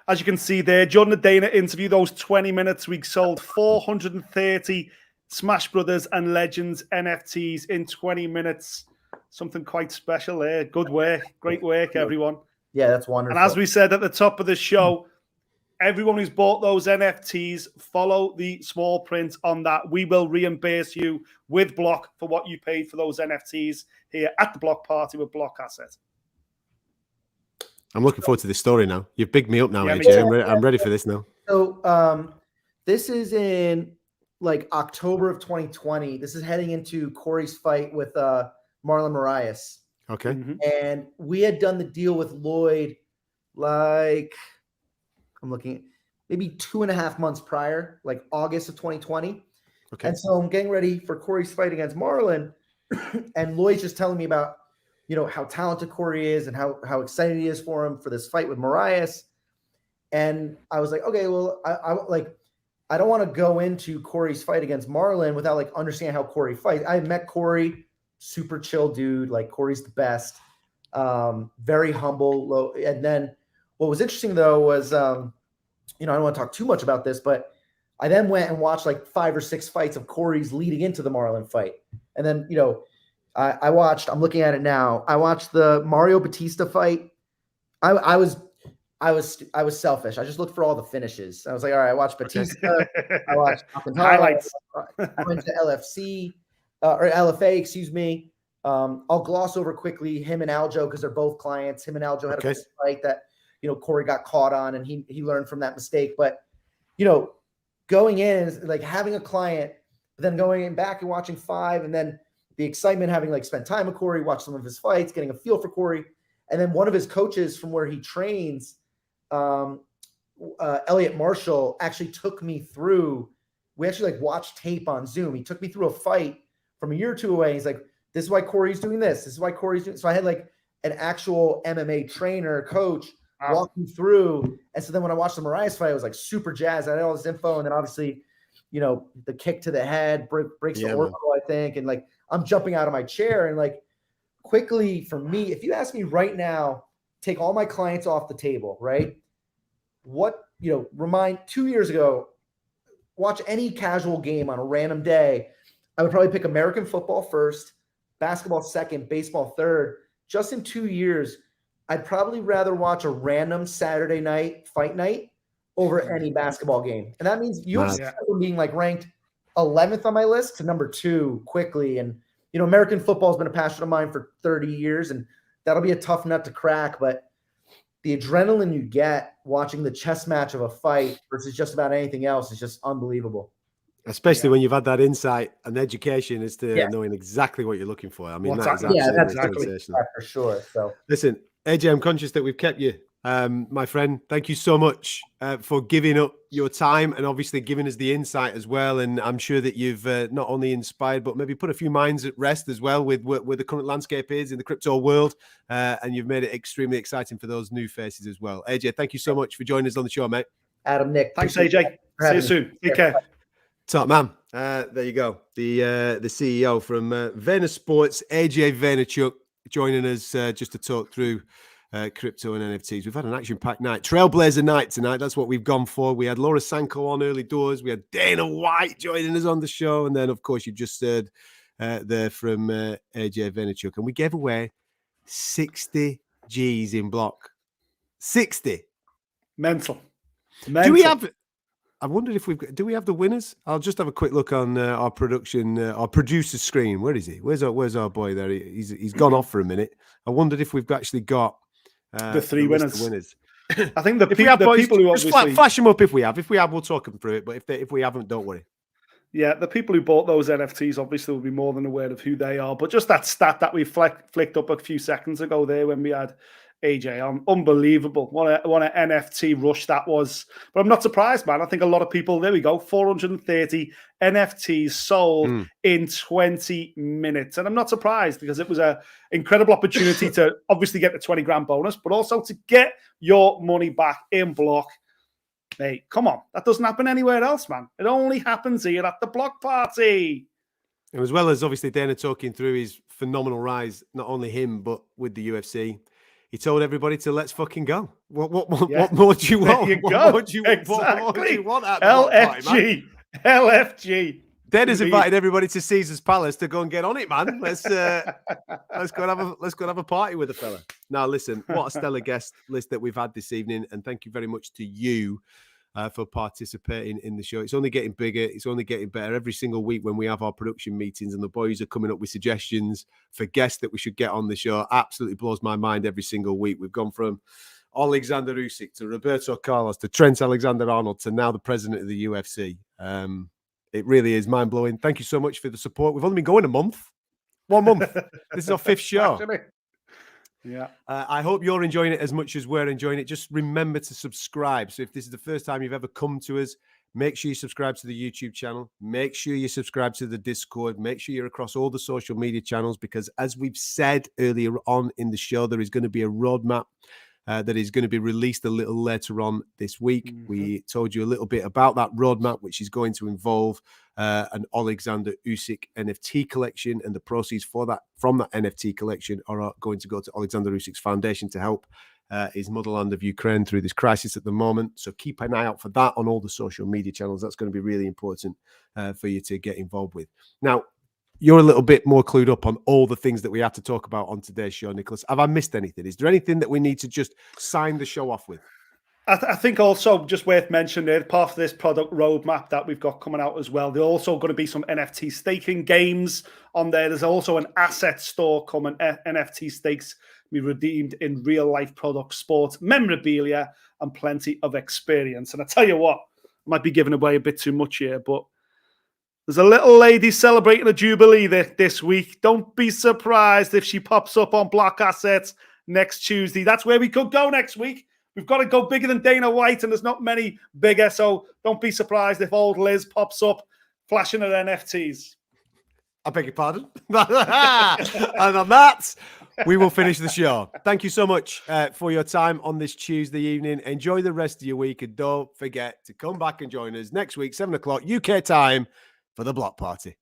as you can see there, during the Dana interview, those 20 minutes, we sold 430 Smash Brothers and Legends NFTs in 20 minutes. Something quite special there. Good work. Great work, everyone. Yeah, that's wonderful. And as we said at the top of the show, everyone who's bought those NFTs, follow the small print on that. We will reimburse you with Block for what you paid for those NFTs here at the Block Party with BlockAccess. I'm looking forward to this story now. You've bigged me up now, AJ. I'm ready for this now. So this is in like October of 2020. This is heading into Corey's fight with Marlon Moraes. Okay. And we had done the deal with Lloyd like, I'm looking, maybe 2.5 months prior, like August of 2020. Okay. And so I'm getting ready for Corey's fight against Marlon. And Lloyd's just telling me about, you know, how talented Corey is and how excited he is for him for this fight with Moraes. And I was like, okay, well, I don't want to go into Corey's fight against Marlon without like understanding how Corey fights. I met Corey, super chill dude. Like Corey's the best, very humble, low. And then what was interesting though was, you know, I don't want to talk too much about this, but I then went and watched like 5 or 6 fights of Corey's leading into the Marlon fight. And then, you know, I watched, I'm looking at it now. I watched the Mario Batista fight. I was selfish. I just looked for all the finishes. I was like, all right, I watched Batista. I watched highlights. I went to LFC or LFA, excuse me. I'll gloss over quickly him and Aljo because they're both clients. Him and Aljo had a fight that, you know, Corey got caught on and he learned from that mistake. But, you know, going in, like having a client, then going in back and watching 5 and then the excitement, having like spent time with Corey, watched some of his fights, getting a feel for Corey. And then one of his coaches from where he trains, Elliot Marshall, actually took me through, we actually like watched tape on Zoom. He took me through a fight from a year or 2 away. He's like, this is why Corey's doing this. This is why Corey's doing. So I had like an actual MMA trainer, coach, walk me through. And so then when I watched the Moraes fight, I was like super jazzed. I had all this info. And then obviously, you know, the kick to the head breaks the orbital, I think. And like, I'm jumping out of my chair and like quickly for me, if you ask me right now, take all my clients off the table, right? What, you know, remind 2 years ago, watch any casual game on a random day. I would probably pick American football first, basketball second, baseball third. Just in 2 years, I'd probably rather watch a random Saturday night fight night over any basketball game. And that means UFC being like ranked 11th on my list to number 2 quickly. And, you know, American football has been a passion of mine for 30 years, and that'll be a tough nut to crack. But the adrenaline you get watching the chess match of a fight versus just about anything else is just unbelievable. Especially when you've had that insight and education as to knowing exactly what you're looking for. I mean, that's exactly for sure. So listen, AJ, I'm conscious that we've kept you. My friend, thank you so much for giving up your time and obviously giving us the insight as well. And I'm sure that you've not only inspired, but maybe put a few minds at rest as well with where the current landscape is in the crypto world. And you've made it extremely exciting for those new faces as well. AJ, thank you so much for joining us on the show, mate. Adam, Nick. Thanks, AJ. See you soon. Take care. Top man. There you go. The CEO from Vayner Sports, AJ Vaynerchuk, joining us just to talk through crypto and NFTs. We've had an action-packed night. Trailblazer night tonight. That's what we've gone for. We had Laura Sanko on early doors. We had Dana White joining us on the show. And then, of course, you just heard there from AJ Vaynerchuk. And we gave away 60 G's in block. 60. Mental. Do we have... I wondered if do we have the winners? I'll just have a quick look on our producer's screen. Where is he? Where's our boy there? He's gone off for a minute. I wondered if we've actually got the three winners. I think the people who obviously flash them up if we have. If we have, we'll talk them through it. But if we haven't, don't worry. Yeah, the people who bought those NFTs obviously will be more than aware of who they are. But just that stat that we flicked up a few seconds ago there when we had AJ on, unbelievable. What an NFT rush that was. But I'm not surprised, man. I think a lot of people, there we go, 430 NFTs sold in 20 minutes. And I'm not surprised because it was an incredible opportunity to obviously get the 20 grand bonus, but also to get your money back in block. Mate, come on. That doesn't happen anywhere else, man. It only happens here at the block party. And as well as obviously Dana talking through his phenomenal rise, not only him, but with the UFC, he told everybody to let's fucking go. What more do you want? There you go. What more do you want at the LFG. party, LFG. Dana's invited everybody to Caesar's Palace to go and get on it, man. Let's go and have a party with the fella. Now, listen, what a stellar guest list that we've had this evening, and thank you very much to you for participating in the show. It's only getting bigger. It's only getting better every single week when we have our production meetings and the boys are coming up with suggestions for guests that we should get on the show. Absolutely blows my mind every single week. We've gone from Alexander Usyk to Roberto Carlos to Trent Alexander-Arnold to now the president of the UFC. It really is mind-blowing. Thank you so much for the support. We've only been going a month. 1 month. This is our 5th show. Yeah. I hope you're enjoying it as much as we're enjoying it. Just remember to subscribe. So if this is the first time you've ever come to us, make sure you subscribe to the YouTube channel. Make sure you subscribe to the Discord. Make sure you're across all the social media channels because as we've said earlier on in the show, there is going to be a roadmap that is going to be released a little later on this week. We told you a little bit about that roadmap, which is going to involve an Alexander Usyk NFT collection, and the proceeds from that NFT collection are going to go to Alexander Usyk's foundation to help his motherland of Ukraine through this crisis at the moment. So keep an eye out for that on all the social media channels. That's going to be really important for you to get involved with. Now, you're a little bit more clued up on all the things that we have to talk about on today's show, Nicholas. Have I missed anything? Is there anything that we need to just sign the show off with? I think also just worth mentioning there, part of this product roadmap that we've got coming out as well, there's also going to be some NFT staking games on there. There's also an asset store coming, NFT stakes be redeemed in real life products, sports, memorabilia, and plenty of experience. And I tell you what, I might be giving away a bit too much here, but there's a little lady celebrating a jubilee this week. Don't be surprised if she pops up on Blockasset next Tuesday. That's where we could go next week. We've got to go bigger than Dana White, and there's not many bigger, so don't be surprised if old Liz pops up flashing her NFTs. I beg your pardon. And on that, we will finish the show. Thank you so much for your time on this Tuesday evening. Enjoy the rest of your week, and don't forget to come back and join us next week, 7 o'clock UK time, for the Block Party.